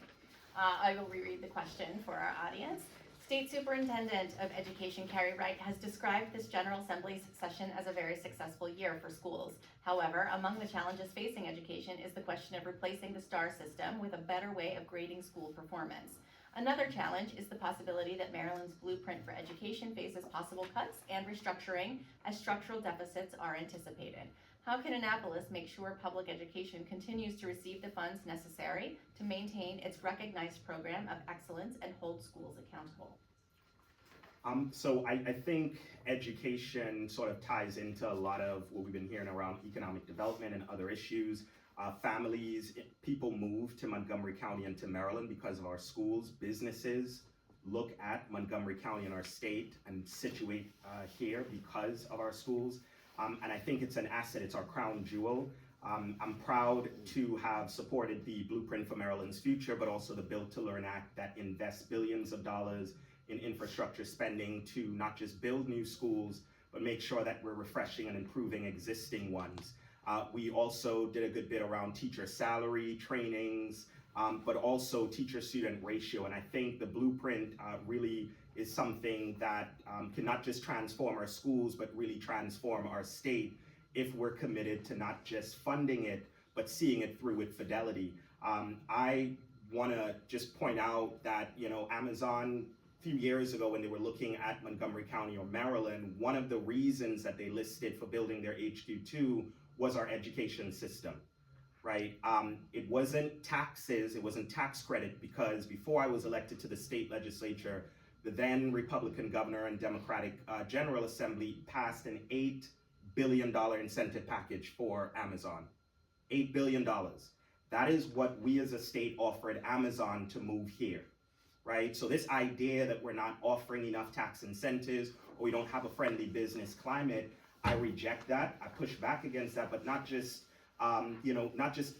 I will reread the question for our audience. State Superintendent of Education Carrie Wright has described this General Assembly session as a very successful year for schools. However, among the challenges facing education is the question of replacing the STAR system with a better way of grading school performance. Another challenge is the possibility that Maryland's blueprint for education faces possible cuts and restructuring as structural deficits are anticipated. How can Annapolis make sure public education continues to receive the funds necessary to maintain its recognized program of excellence and hold schools accountable? So I think education sort of ties into a lot of what we've been hearing around economic development and other issues. Families, people move to Montgomery County and to Maryland because of our schools. Businesses look at Montgomery County and our state and situate here because of our schools. And I think it's an asset, it's our crown jewel. I'm proud to have supported the Blueprint for Maryland's Future, but also the Build to Learn Act that invests billions of dollars in infrastructure spending to not just build new schools, but make sure that we're refreshing and improving existing ones. We also did a good bit around teacher salary trainings, but also teacher-student ratio. And I think the Blueprint really is something that can not just transform our schools, but really transform our state if we're committed to not just funding it, but seeing it through with fidelity. I want to just point out that, Amazon, a few years ago when they were looking at Montgomery County or Maryland, one of the reasons that they listed for building their HQ2 was our education system, right? It wasn't taxes, it wasn't tax credit, because before I was elected to the state legislature, the then Republican governor and Democratic General Assembly passed an $8 billion incentive package for Amazon. $8 billion. That is what we as a state offered Amazon to move here, right? So this idea that we're not offering enough tax incentives or we don't have a friendly business climate, I reject that. I push back against that, but not just, not just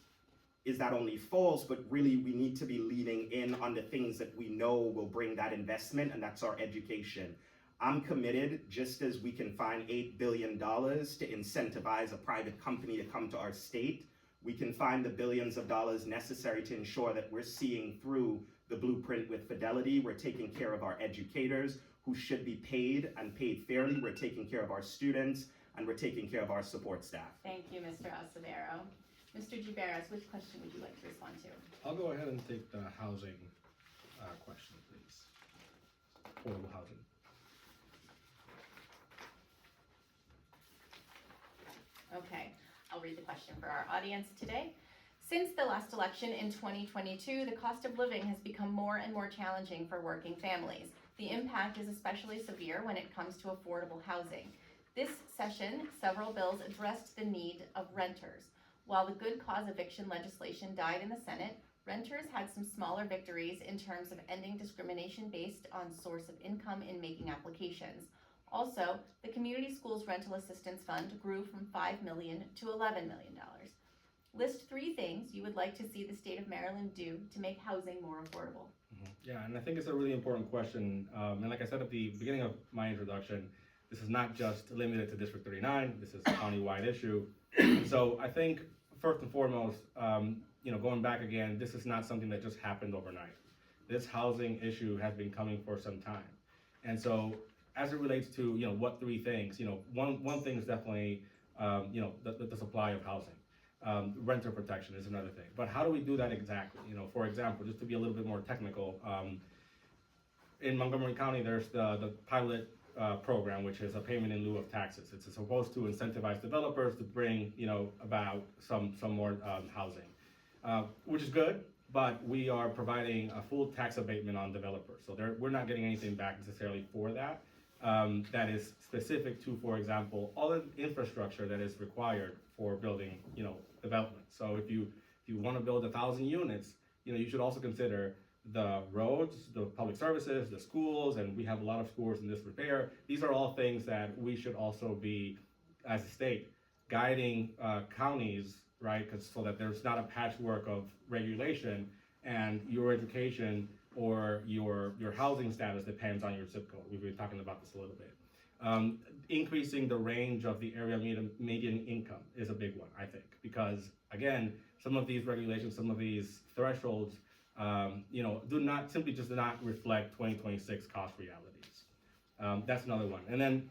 is that only false, but really we need to be leaning in on the things that we know will bring that investment, and that's our education. I'm committed, just as we can find $8 billion to incentivize a private company to come to our state, we can find the billions of dollars necessary to ensure that we're seeing through the blueprint with fidelity. We're taking care of our educators who should be paid and paid fairly. We're taking care of our students, and we're taking care of our support staff. Thank you, Mr. Acevedo. Mr. Giberas, which question would you like to respond to? I'll go ahead and take the housing question, please. Affordable housing. Okay, I'll read the question for our audience today. Since the last election in 2022, the cost of living has become more and more challenging for working families. The impact is especially severe when it comes to affordable housing. This session, several bills addressed the need of renters. While the good cause eviction legislation died in the Senate, renters had some smaller victories in terms of ending discrimination based on source of income in making applications. Also, the Community Schools Rental Assistance Fund grew from $5 million to $11 million. List 3 things you would like to see the state of Maryland do to make housing more affordable. Yeah, and I think it's a really important question. And like I said at the beginning of my introduction, this is not just limited to District 39. This is a county-wide issue. So I think first and foremost, going back again, this is not something that just happened overnight. This housing issue has been coming for some time. And so as it relates to, what 3 things, one thing is definitely, the supply of housing. Renter protection is another thing. But how do we do that exactly? For example, just to be a little bit more technical, in Montgomery County, there's the pilot program, which is a payment in lieu of taxes. It's supposed to incentivize developers to bring, about some more housing, which is good, but we are providing a full tax abatement on developers. So we're not getting anything back necessarily for that. That is specific to, for example, all the infrastructure that is required for building, development. So if you want to build 1,000 units, you should also consider the roads, the public services, the schools, and we have a lot of schools in disrepair. These are all things that we should also be, as a state, guiding counties, right? So that there's not a patchwork of regulation and your education or your housing status depends on your zip code. We've been talking about this a little bit. Increasing the range of the area median income is a big one, I think, because again, some of these regulations, some of these thresholds, do not reflect 2026 cost realities. That's another one. And then,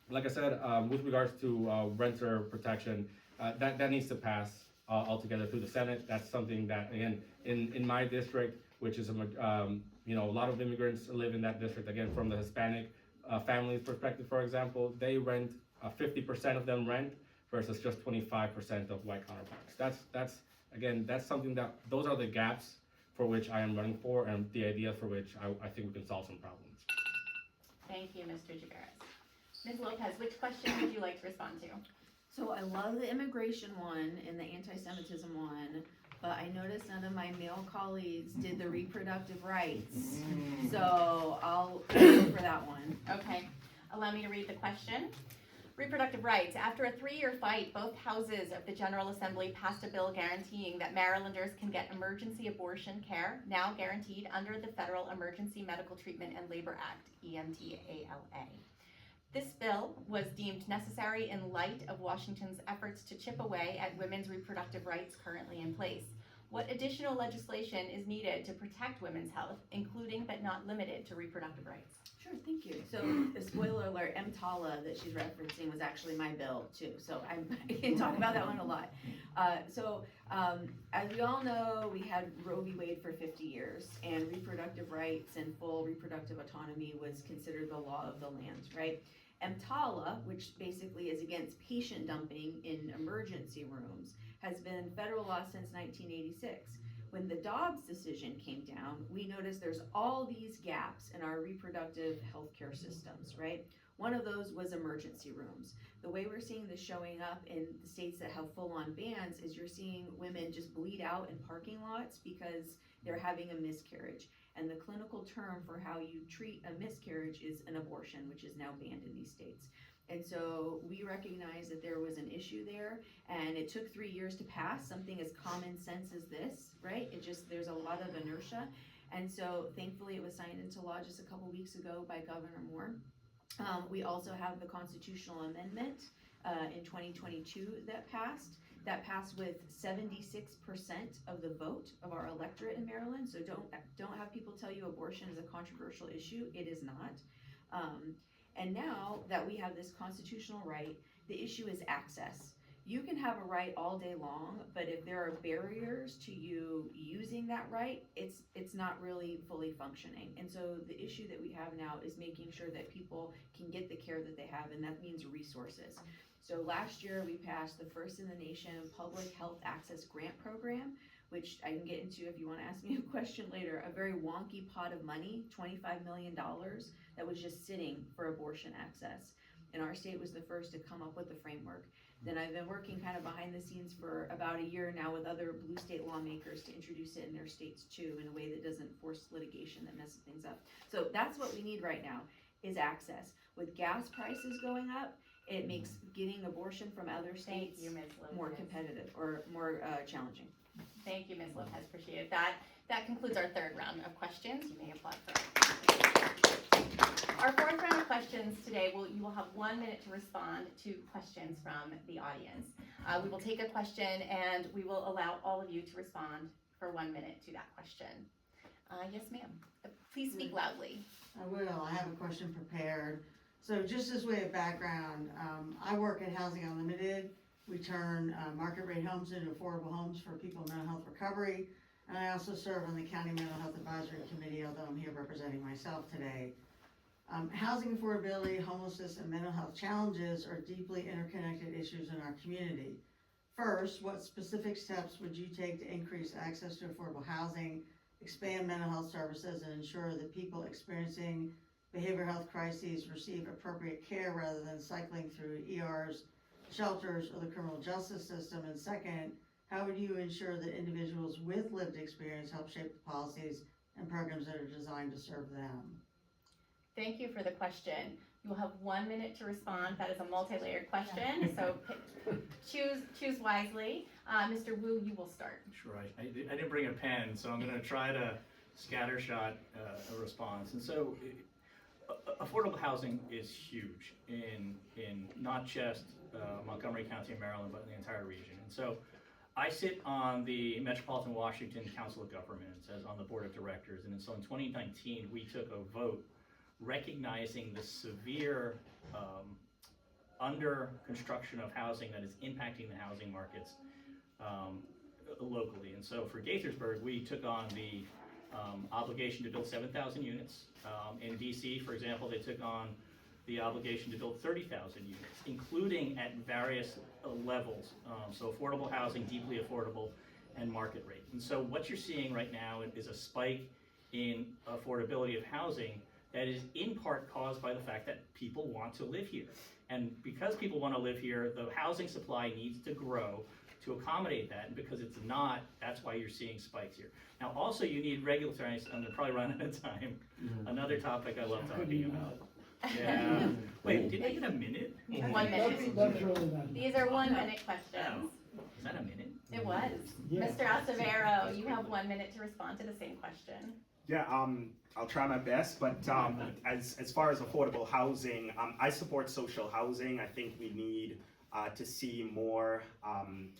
like I said, with regards to renter protection, that needs to pass altogether through the Senate. That's something that, again, in my district, which is a lot of immigrants live in that district. Again, from the Hispanic family perspective, for example, they rent 50% of them rent versus just 25% of white counterparts. That's something that those are the gaps for which I am running for, and the idea for which I think we can solve some problems. Thank you, Mr. Giberas. Ms. Lopez, which question would you like to respond to? So I love the immigration one and the anti-Semitism one, but I noticed none of my male colleagues did the reproductive rights. So I'll go for that one. Okay, allow me to read the question. Reproductive rights. After a 3-year fight, both houses of the General Assembly passed a bill guaranteeing that Marylanders can get emergency abortion care, now guaranteed under the Federal Emergency Medical Treatment and Labor Act, EMTALA. This bill was deemed necessary in light of Washington's efforts to chip away at women's reproductive rights currently in place. What additional legislation is needed to protect women's health, including but not limited to reproductive rights? Sure, thank you. So, a spoiler alert, EMTALA that she's referencing was actually my bill too. So I can talk about that one a lot. As we all know, we had Roe v. Wade for 50 years, and reproductive rights and full reproductive autonomy was considered the law of the land, right? EMTALA, which basically is against patient dumping in emergency rooms, has been federal law since 1986. When the Dobbs decision came down, we noticed there's all these gaps in our reproductive healthcare systems, right? One of those was emergency rooms. The way we're seeing this showing up in the states that have full-on bans is you're seeing women just bleed out in parking lots because they're having a miscarriage. And the clinical term for how you treat a miscarriage is an abortion, which is now banned in these states. And so we recognize that there was an issue there, and it took 3 years to pass something as common sense as this, right? There's a lot of inertia. And so thankfully it was signed into law just a couple weeks ago by Governor Moore. We also have the constitutional amendment in 2022 that passed That passed with 76% of the vote of our electorate in Maryland, so don't have people tell you abortion is a controversial issue, it is not. And now that we have this constitutional right, the issue is access. You can have a right all day long, but if there are barriers to you using that right, it's not really fully functioning. And so the issue that we have now is making sure that people can get the care that they have, and that means resources. So last year we passed the first in the nation public health access grant program, which I can get into if you want to ask me a question later. A very wonky pot of money, $25 million, that was just sitting for abortion access. And our state was the first to come up with the framework. Then I've been working kind of behind the scenes for about a year now with other blue state lawmakers to introduce it in their states too, in a way that doesn't force litigation that messes things up. So that's what we need right now, is access. With gas prices going up, it makes getting abortion from other Thank states you, Ms. Lopez. more competitive or more challenging. Thank you, Ms. Lopez, appreciate that. That concludes our third round of questions. You may applaud for it. Our fourth round of questions today, you will have 1 minute to respond to questions from the audience. We will take a question and we will allow all of you to respond for 1 minute to that question. Yes, ma'am. Please speak loudly. I will. I have a question prepared. So just as way of background, I work at Housing Unlimited. We turn market rate homes into affordable homes for people in mental health recovery. And I also serve on the County Mental Health Advisory Committee, although I'm here representing myself today. Housing affordability, homelessness, and mental health challenges are deeply interconnected issues in our community. First, what specific steps would you take to increase access to affordable housing, expand mental health services, and ensure that people experiencing behavioral health crises receive appropriate care rather than cycling through ERs, shelters, or the criminal justice system? And second, how would you ensure that individuals with lived experience help shape the policies and programs that are designed to serve them? Thank you for the question. You will have 1 minute to respond. That is a multi-layered question, so choose wisely. Mr. Wu, you will start. Sure, I didn't bring a pen, so I'm gonna try to scattershot a response. And so, affordable housing is huge in not just Montgomery County, Maryland, but in the entire region. And so, I sit on the Metropolitan Washington Council of Governments as on the board of directors. And so in 2019, we took a vote recognizing the severe under construction of housing that is impacting the housing markets locally. And so for Gaithersburg, we took on the obligation to build 7,000 units. In DC, for example, they took on the obligation to build 30,000 units, including at various levels. So affordable housing, deeply affordable, and market rate. And so what you're seeing right now is a spike in affordability of housing that is in part caused by the fact that people want to live here. And because people want to live here, the housing supply needs to grow to accommodate that. And because it's not, that's why you're seeing spikes here. Now, also you need regulatory, I'm gonna probably run out of time. Another topic I love talking about. Yeah. Wait, did I get a minute? 1 minute. That's really not. These are 1 minute questions. Is that a minute? It was. Yeah. Mr. Acevedo, you have 1 minute to respond to the same question. Yeah, I'll try my best, but as far as affordable housing, I support social housing. I think we need to see more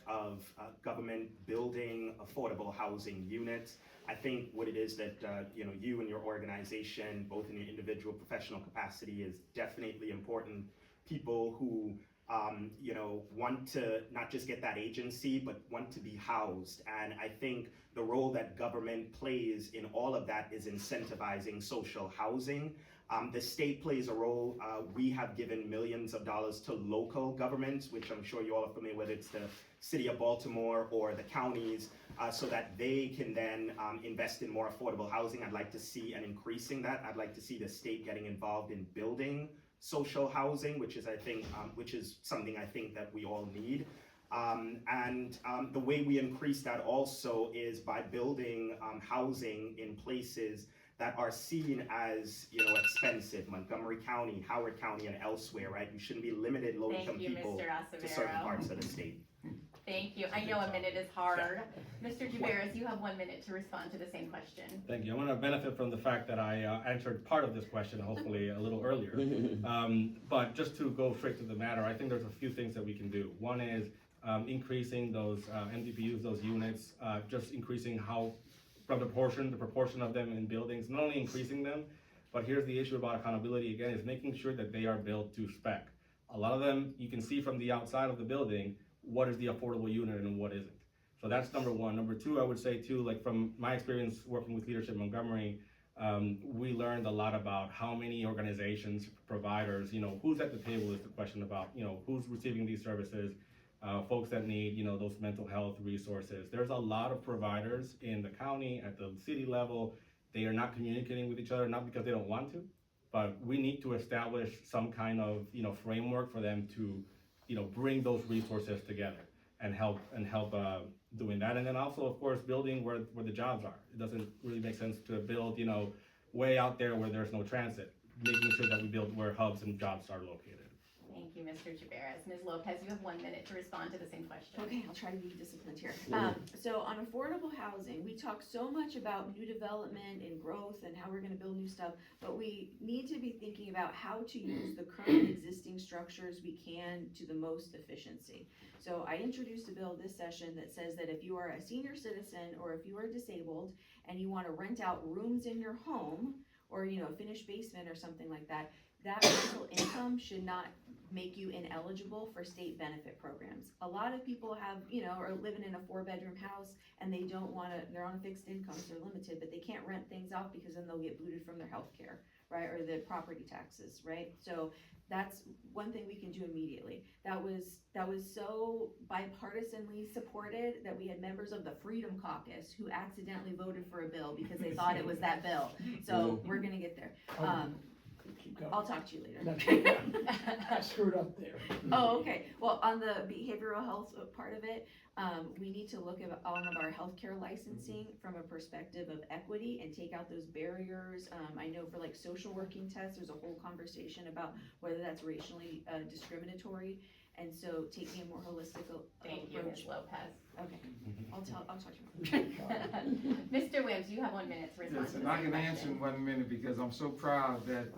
of government building affordable housing units. I think what it is that you and your organization, both in your individual professional capacity, is definitely important. People who want to not just get that agency, but want to be housed. And I think the role that government plays in all of that is incentivizing social housing. The state plays a role. We have given millions of dollars to local governments, which I'm sure you all are familiar with. It's the city of Baltimore or the counties, so that they can then invest in more affordable housing. I'd like to see an increasing that. I'd like to see the state getting involved in building social housing, which is something I think that we all need. And the way we increase that also is by building housing in places that are seen as expensive. Montgomery County, Howard County, and elsewhere, right? We shouldn't be limited low-income people to certain parts of the state. Thank you. I know a minute is hard. Mr. Juberis, you have 1 minute to respond to the same question. Thank you. I want to benefit from the fact that I answered part of this question, hopefully a little earlier. But just to go straight to the matter, I think there's a few things that we can do. One is increasing those MDPUs, those units, just increasing how, from the proportion of them in buildings, not only increasing them, but here's the issue about accountability again, is making sure that they are built to spec. A lot of them, you can see from the outside of the building, what is the affordable unit and what isn't. So that's number one. Number two, I would say too, like from my experience working with Leadership Montgomery, we learned a lot about how many organizations, providers, who's at the table is the question about, who's receiving these services, folks that need, those mental health resources. There's a lot of providers in the county, at the city level. They are not communicating with each other, not because they don't want to, but we need to establish some kind of, framework for them to, bring those resources together and help doing that. And then also, of course, building where the jobs are. It doesn't really make sense to build, way out there where there's no transit, making sure that we build where hubs and jobs are located. Thank you, Mr. Javeras. Ms. Lopez, you have 1 minute to respond to the same question. Okay, I'll try to be disciplined here. So on affordable housing, we talk so much about new development and growth and how we're gonna build new stuff, but we need to be thinking about how to use the current existing structures we can to the most efficiency. So I introduced a bill this session that says that if you are a senior citizen or if you are disabled and you wanna rent out rooms in your home, or a finished basement or something like that, that rental income should not make you ineligible for state benefit programs. A lot of people have, are living in a 4-bedroom house and they don't wanna, they're on a fixed income, so they're limited, but they can't rent things out because then they'll get booted from their health care, right? Or the property taxes, right? So that's one thing we can do immediately. That was so bipartisanly supported that we had members of the Freedom Caucus who accidentally voted for a bill because they thought it was that bill. So we're gonna get there. Keep going. I'll talk to you later. I screwed up there. Oh, okay. Well, on the behavioral health part of it, we need to look at all of our healthcare licensing from a perspective of equity and take out those barriers. I know for like social working tests, there's a whole conversation about whether that's racially discriminatory. And so taking a more holistic Thank you, approach. Ms. Lopez. Okay, I'll talk to you more. Mr. Wims, you have 1 minute to respond Yes, to and the I same can question. answer in 1 minute because I'm so proud that,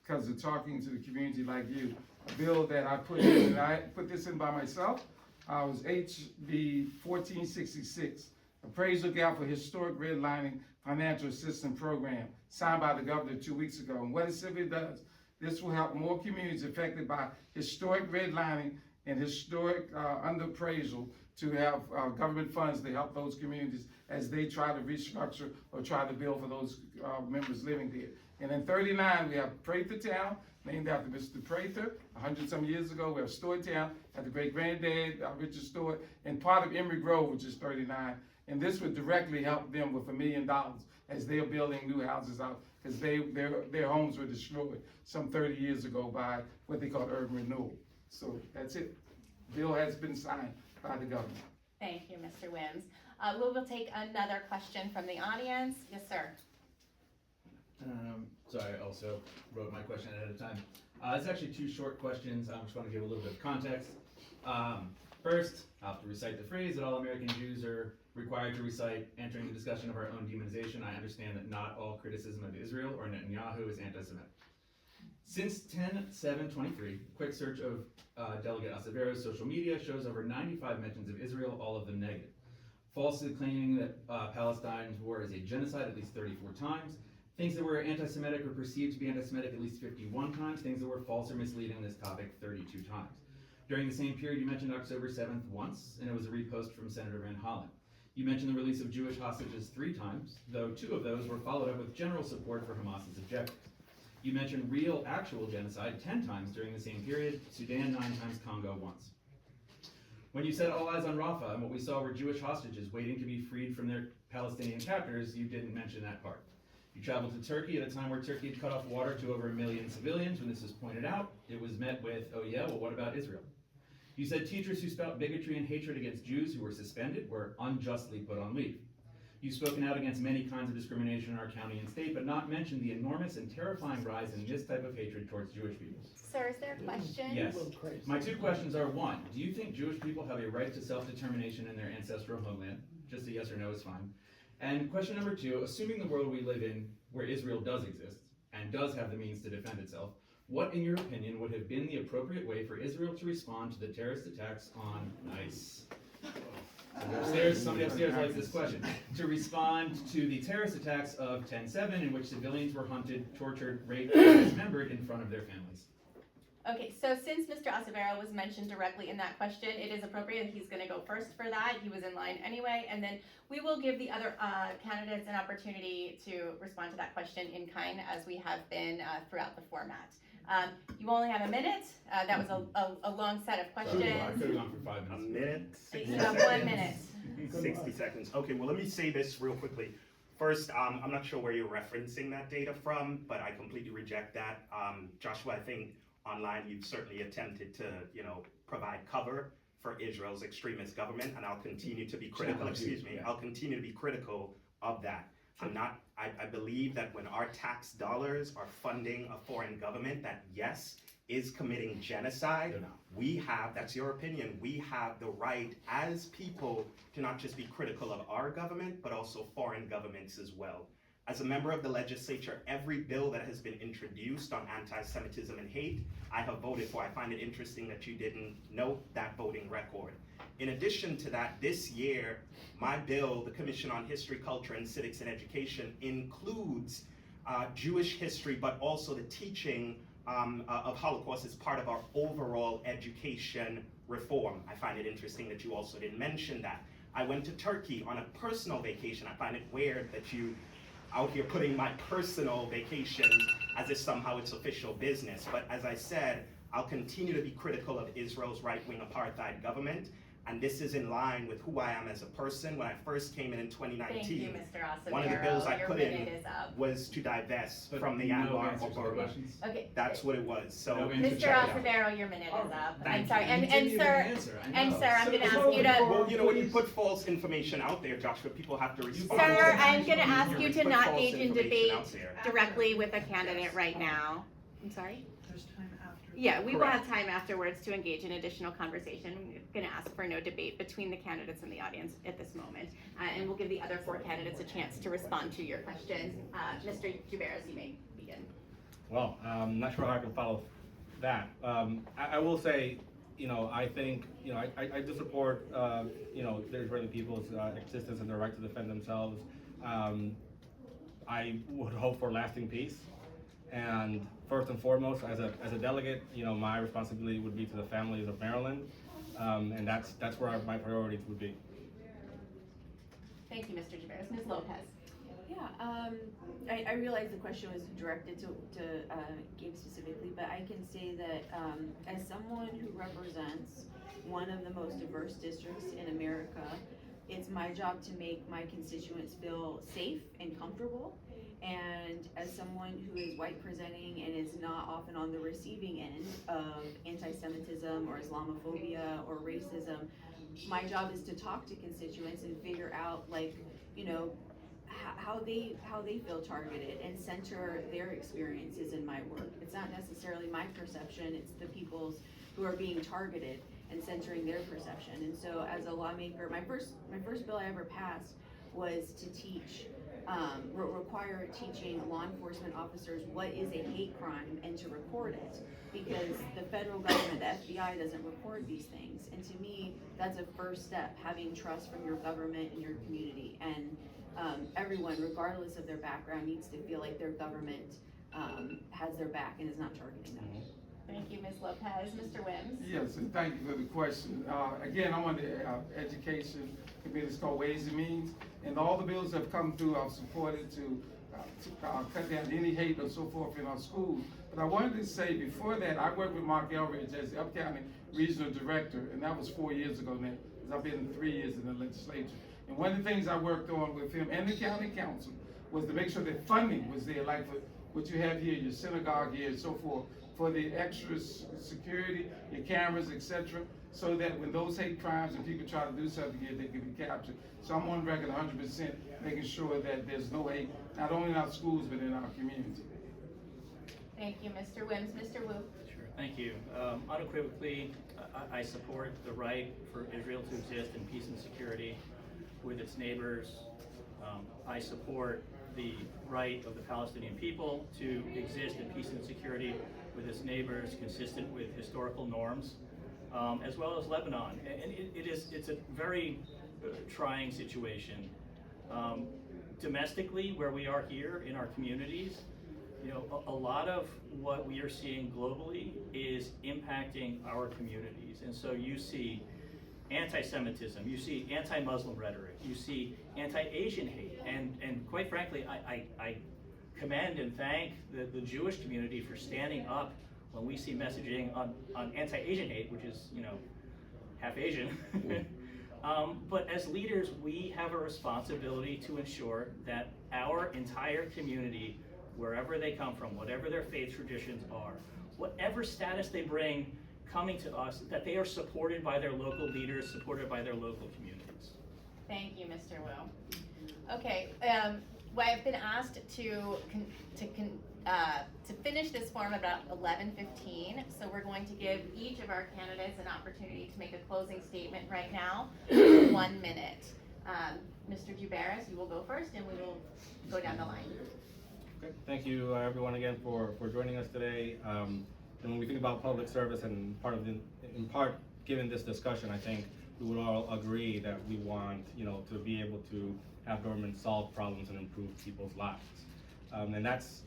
because of talking to the community like you, a bill that I put in, and I put this in by myself, was HB 1466, Appraisal Gap for Historic Redlining Financial Assistance Program, signed by the governor 2 weeks ago. And what it simply does, this will help more communities affected by historic redlining and historic underappraisal to have government funds to help those communities as they try to restructure or try to build for those members living there. And in 39, we have Prather Town, named after Mr. Prather, 100-some years ago. We have Stewart Town, after great-granddad, Richard Stewart, and part of Emory Grove, which is 39. And this would directly help them with $1 million as they're building new houses out, because their homes were destroyed some 30 years ago by what they call urban renewal. So that's it. Bill has been signed by the governor. Thank you, Mr. Wims. We will take another question from the audience. Yes, sir. So I also wrote my question ahead of time. It's actually 2 short questions. I just want to give a little bit of context. First, I'll have to recite the phrase that all American Jews are required to recite entering the discussion of our own demonization. I understand that not all criticism of Israel or Netanyahu is anti-Semitic. Since 10/7/23, quick search of Delegate Acevero's social media shows over 95 mentions of Israel, all of them negative. Falsely claiming that Palestine's war is a genocide at least 34 times. Things that were anti-Semitic or perceived to be anti-Semitic at least 51 times. Things that were false or misleading on this topic 32 times. During the same period, you mentioned October 7th once, and it was a repost from Senator Van Hollen. You mentioned the release of Jewish hostages 3 times, though 2 of those were followed up with general support for Hamas's objectives. You mentioned real, actual genocide 10 times during the same period, Sudan 9 times, Congo once. When you said all eyes on Rafah and what we saw were Jewish hostages waiting to be freed from their Palestinian captors, you didn't mention that part. You traveled to Turkey at a time where Turkey had cut off water to over 1 million civilians. When this was pointed out, it was met with, oh yeah, well what about Israel? You said teachers who spout bigotry and hatred against Jews who were suspended were unjustly put on leave. You've spoken out against many kinds of discrimination in our county and state, but not mentioned the enormous and terrifying rise in this type of hatred towards Jewish people. Sir, is there a question? Yes. A little crazy. My 2 questions are, 1, do you think Jewish people have a right to self-determination in their ancestral homeland? Just a yes or no is fine. And question number 2, assuming the world we live in, where Israel does exist, and does have the means to defend itself, What, in your opinion, would have been the appropriate way for Israel to respond to the terrorist attacks on ICE? Somebody upstairs likes this question. To respond to the terrorist attacks of 10/7, in which civilians were hunted, tortured, raped, and dismembered in front of their families. Okay, so since Mr. Acevedo was mentioned directly in that question, it is appropriate that he's gonna go first for that. He was in line anyway, and then we will give the other candidates an opportunity to respond to that question in kind, as we have been throughout the format. You only have a minute. That was a long set of Sorry, I questions. could have gone for 5 A minutes. minute, 60 You have seconds. 1 minute. 60 seconds. Okay, well, let me say this real quickly. First, I'm not sure where you're referencing that data from, but I completely reject that. Joshua, I think online you've certainly attempted to, provide cover for Israel's extremist government, and I'll continue to be critical, I'll continue to be critical of that. I believe that when our tax dollars are funding a foreign government that, yes, is committing genocide, They're not. we have, that's your opinion, we have the right as people to not just be critical of our government, but also foreign governments as well. As a member of the legislature, every bill that has been introduced on anti-Semitism and hate, I have voted for. I find it interesting that you didn't note that voting record. In addition to that, this year, my bill, the Commission on History, Culture, and Civics and Education, includes Jewish history, but also the teaching of Holocaust as part of our overall education reform. I find it interesting that you also didn't mention that. I went to Turkey on a personal vacation. I find it weird that you out here putting my personal vacation as if somehow it's official business. But as I said, I'll continue to be critical of Israel's right-wing apartheid government. And this is in line with who I am as a person. When I first came in 2019, Thank you, Mr. Acevedo. one of the bills I Your put minute in is up. was to divest But from the no Anbar answers to the Oborba. questions. Okay. That's what it was. So No answer. Mr. Check it out. Acevedo, your minute is up. I'm Thank sorry, you. and You didn't even sir, answer, I and know. sir, I'm gonna ask you to, well, when you put false information out there, Joshua, people have to respond. sir, to that. I'm gonna ask you to put not false engage in information debate out there. directly with a candidate right now. I'm sorry? There's time after. Yeah, we will Correct. have time afterwards to engage in additional conversation. I'm gonna ask for no debate between the candidates and the audience at this moment. And we'll give the other 4 candidates a chance to respond to your questions. Mr. Juberas, you may begin. Well, I'm not sure how I can follow that. I will say, I think, I do support, the Israeli people's existence and their right to defend themselves. I would hope for lasting peace. And first and foremost, as a delegate, my responsibility would be to the families of Maryland, and that's where my priorities would be. Thank you, Mr. Juberas. Ms. Lopez. Yeah, I realize the question was directed to Gabe specifically, but I can say that as someone who represents one of the most diverse districts in America, it's my job to make my constituents feel safe and comfortable. And as someone who is white presenting and is not often on the receiving end of anti-Semitism or Islamophobia or racism, my job is to talk to constituents and figure out, how they feel targeted and center their experiences in my work. It's not necessarily my perception, it's the people's who are being targeted and centering their perception. And so as a lawmaker, my first bill I ever passed was to teach require teaching law enforcement officers what is a hate crime and to record it, because the federal government, the FBI, doesn't record these things. And to me, that's a first step, having trust from your government and your community. And everyone, regardless of their background, needs to feel like their government has their back and is not targeting them. Thank you, Ms. Lopez. Mr. Wims? Yes, and thank you for the question. Again, I'm on the Education Committee, it's called Ways and Means, and all the bills that have come through, I've supported to cut down any hate or so forth in our schools. But I wanted to say before that, I worked with Mark Elridge as the Upcounty Regional Director, and that was 4 years ago now, because I've been 3 years in the legislature. And one of the things I worked on with him and the county council was to make sure that funding was there, like for what you have here, your synagogue here and so forth, for the extra security, your cameras, etc., so that when those hate crimes and people try to do something here, they can be captured. So I'm on record 100% making sure that there's no hate, not only in our schools, but in our community. Thank you, Mr. Wims. Mr. Wu? Sure, thank you. Unequivocally, I support the right for Israel to exist in peace and security with its neighbors. I support the right of the Palestinian people to exist in peace and security with its neighbors, consistent with historical norms, as well as Lebanon. And it's a very trying situation. Domestically, where we are here in our communities, you know, a lot of what we are seeing globally is impacting our communities. And so you see anti-Semitism, you see anti-Muslim rhetoric, you see anti-Asian hate, and quite frankly, I commend and thank the Jewish community for standing up when we see messaging on anti-Asian hate, which is, you know, half Asian. But as leaders, we have a responsibility to ensure that our entire community, wherever they come from, whatever their faith traditions are, whatever status they bring coming to us, that they are supported by their local leaders, supported by their local communities. Thank you, Mr. Wu. Okay, well, I've been asked to finish this form about 11:15, so we're going to give each of our candidates an opportunity to make a closing statement right now, 1 minute. Mr. Jubaris, you will go first, and we will go down the line. Okay. Thank you, everyone, again for joining us today. And when we think about public service and in part, given this discussion, I think we would all agree that we want, you know, to be able to have government solve problems and improve people's lives. And that's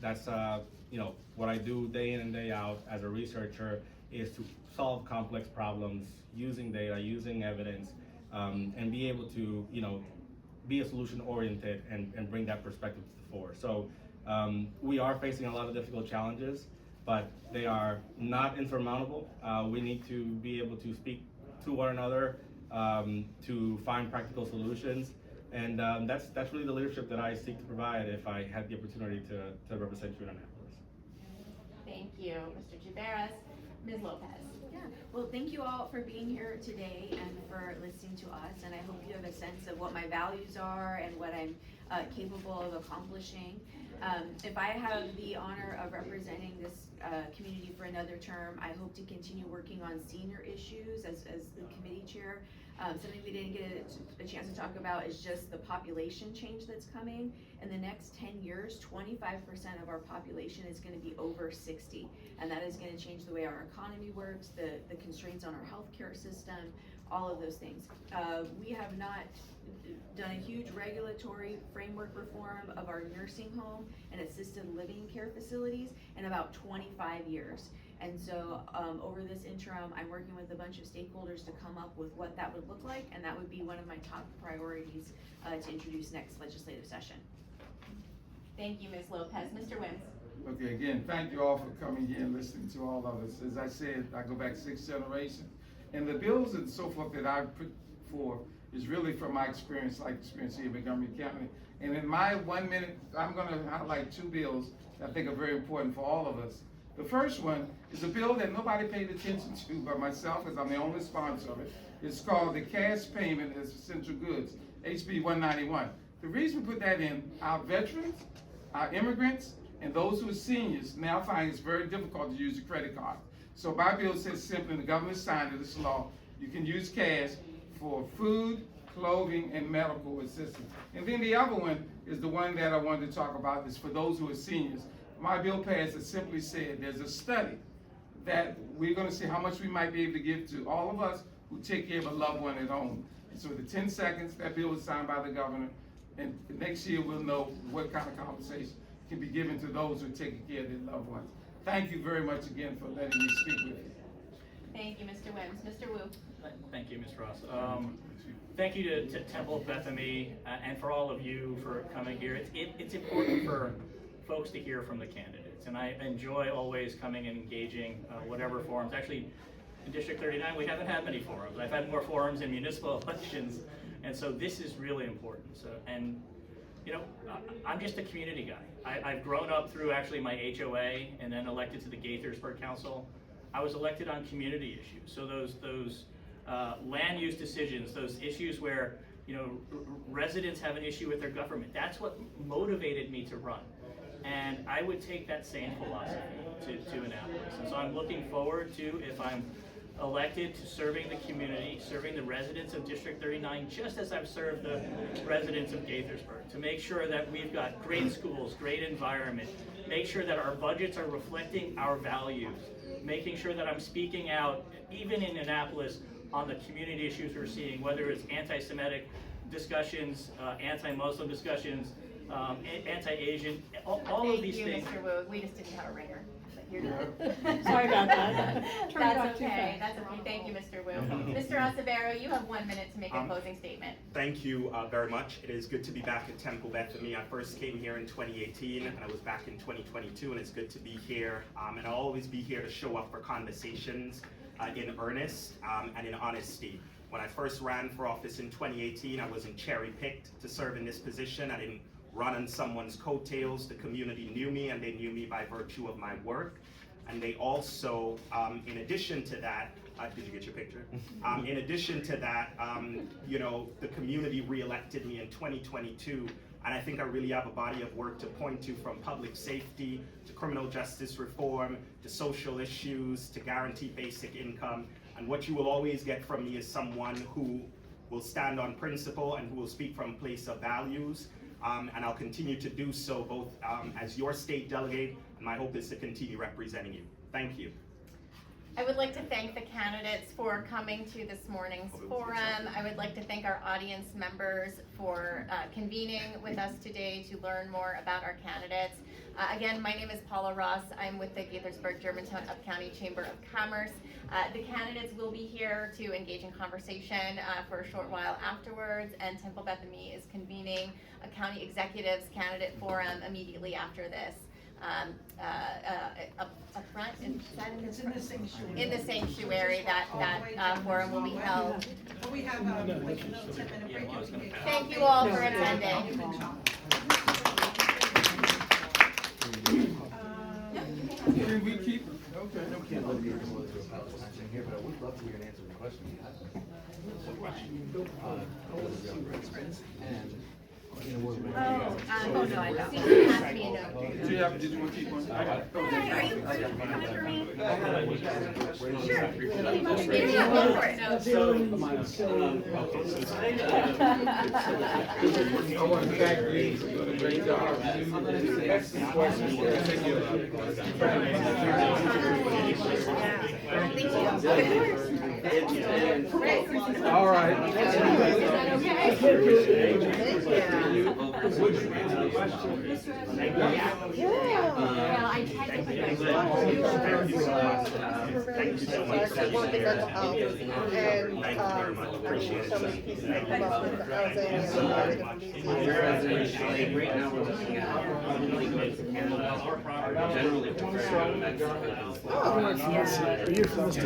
you know, what I do day in and day out as a researcher is to solve complex problems using data, using evidence, and be able to, you know, be a solution oriented and bring that perspective to the fore. So we are facing a lot of difficult challenges, but they are not insurmountable. We need to be able to speak to one another to find practical solutions. And that's really the leadership that I seek to provide if I had the opportunity to represent you in Annapolis. Thank you, Mr. Jubaris. Ms. Lopez. Yeah, well, thank you all for being here today and for listening to us, and I hope you have a sense of what my values are and what I'm capable of accomplishing. If I have the honor of representing this community for another term, I hope to continue working on senior issues as the committee chair. Something we didn't get a chance to talk about is just the population change that's coming. In the next 10 years, 25% of our population is going to be over 60, and that is going to change the way our economy works, the constraints on our healthcare system, all of those things. We have not done a huge regulatory framework reform of our nursing home and assisted living care facilities in about 25 years. And so over this interim, I'm working with a bunch of stakeholders to come up with what that would look like, and that would be one of my top priorities to introduce next legislative session. Thank you, Ms. Lopez. Mr. Wims. Okay, again, thank you all for coming here and listening to all of us. As I said, I go back 6 generations. And the bills and so forth that I put forth is really from my experience, like experience here in Montgomery County. And in my 1 minute, I'm gonna highlight 2 bills that I think are very important for all of us. The first one is a bill that nobody paid attention to but myself, as I'm the only sponsor of it. It's called the Cash Payment as Essential Goods, HB 191. The reason we put that in, our veterans, our immigrants, and those who are seniors now find it's very difficult to use a credit card. So my bill says simply, the government signed this law, you can use cash for food, clothing, and medical assistance. And then the other one is the one that I wanted to talk about, is for those who are seniors. My bill passed that simply said there's a study that we're gonna see how much we might be able to give to all of us who take care of a loved one at home. And so the 10 seconds, that bill was signed by the governor, and next year we'll know what kind of compensation can be given to those who are taking care of their loved ones. Thank you very much again for letting me speak with you. Thank you, Mr. Wims. Mr. Wu. Thank you, Ms. Ross. Thank you to Temple, Beth Ami, and for all of you for coming here. It's important for folks to hear from the candidates, and I enjoy always coming and engaging whatever forums. Actually, in District 39, we haven't had many forums. I've had more forums in municipal elections, and so this is really important. So, and you know, I'm just a community guy. I've grown up through actually my HOA and then elected to the Gaithersburg Council. I was elected on community issues. So those land use decisions, those issues where, you know, residents have an issue with their government, that's what motivated me to run. And I would take that same philosophy to Annapolis. And so I'm looking forward to, if I'm elected, to serving the community, serving the residents of District 39, just as I've served the residents of Gaithersburg, to make sure that we've got great schools, great environment, make sure that our budgets are reflecting our values, making sure that I'm speaking out, even in Annapolis, on the community issues we're seeing, whether it's anti-Semitic discussions, anti-Muslim discussions, anti-Asian, all of these things. Thank you, Mr. Wu. We just didn't have a ringer. But you're good. Sorry about that. Turned it off That's too okay, fast. that's okay. Thank you, Mr. Wu. Mr. Acevero, you have 1 minute to make a closing statement. Thank you very much. It is good to be back at Temple Beth Ami. I first came here in 2018 and I was back in 2022, and it's good to be here. And I'll always be here to show up for conversations in earnest and in honesty. When I first ran for office in 2018, I wasn't cherry-picked to serve in this position. I didn't run on someone's coattails. The community knew me, and they knew me by virtue of my work. And they also, in addition to that, did you get your picture? In addition to that, you know, the community re-elected me in 2022, and I think I really have a body of work to point to, from public safety to criminal justice reform to social issues to guarantee basic income. And what you will always get from me is someone who will stand on principle and who will speak from a place of values. And I'll continue to do so both as your state delegate, and my hope is to continue representing you. Thank you. I would like to thank the candidates for coming to this morning's forum. I would like to thank our audience members for convening with us today to learn more about our candidates. Again, my name is Paula Ross. I'm with the Gaithersburg Germantown Up-County Chamber of Commerce. The candidates will be here to engage in conversation for a short while afterwards, and Temple Beth Ami is convening a county executives candidate forum immediately after this. Up front, It's in the sanctuary. in the sanctuary, that forum will be held. We have like another 10-minute break. I was gonna pass. Thank you all for attending. Can we keep, okay. We can't let the more to a Palestine here, but I would love to hear an answer to the question you had. And in a word, Oh, no, I don't. It has to be a no. Did you want to keep on? I got it. Are you coming for me? Sure. Yeah, go for it. I want to thank you for doing a great job. Excellent questions. Thank you. All right. Okay. Would you answer the question? Well, I tried to put Thank you so much. Thank you so much. Thank you very much. Appreciate it. right now we're looking at generally Are you from the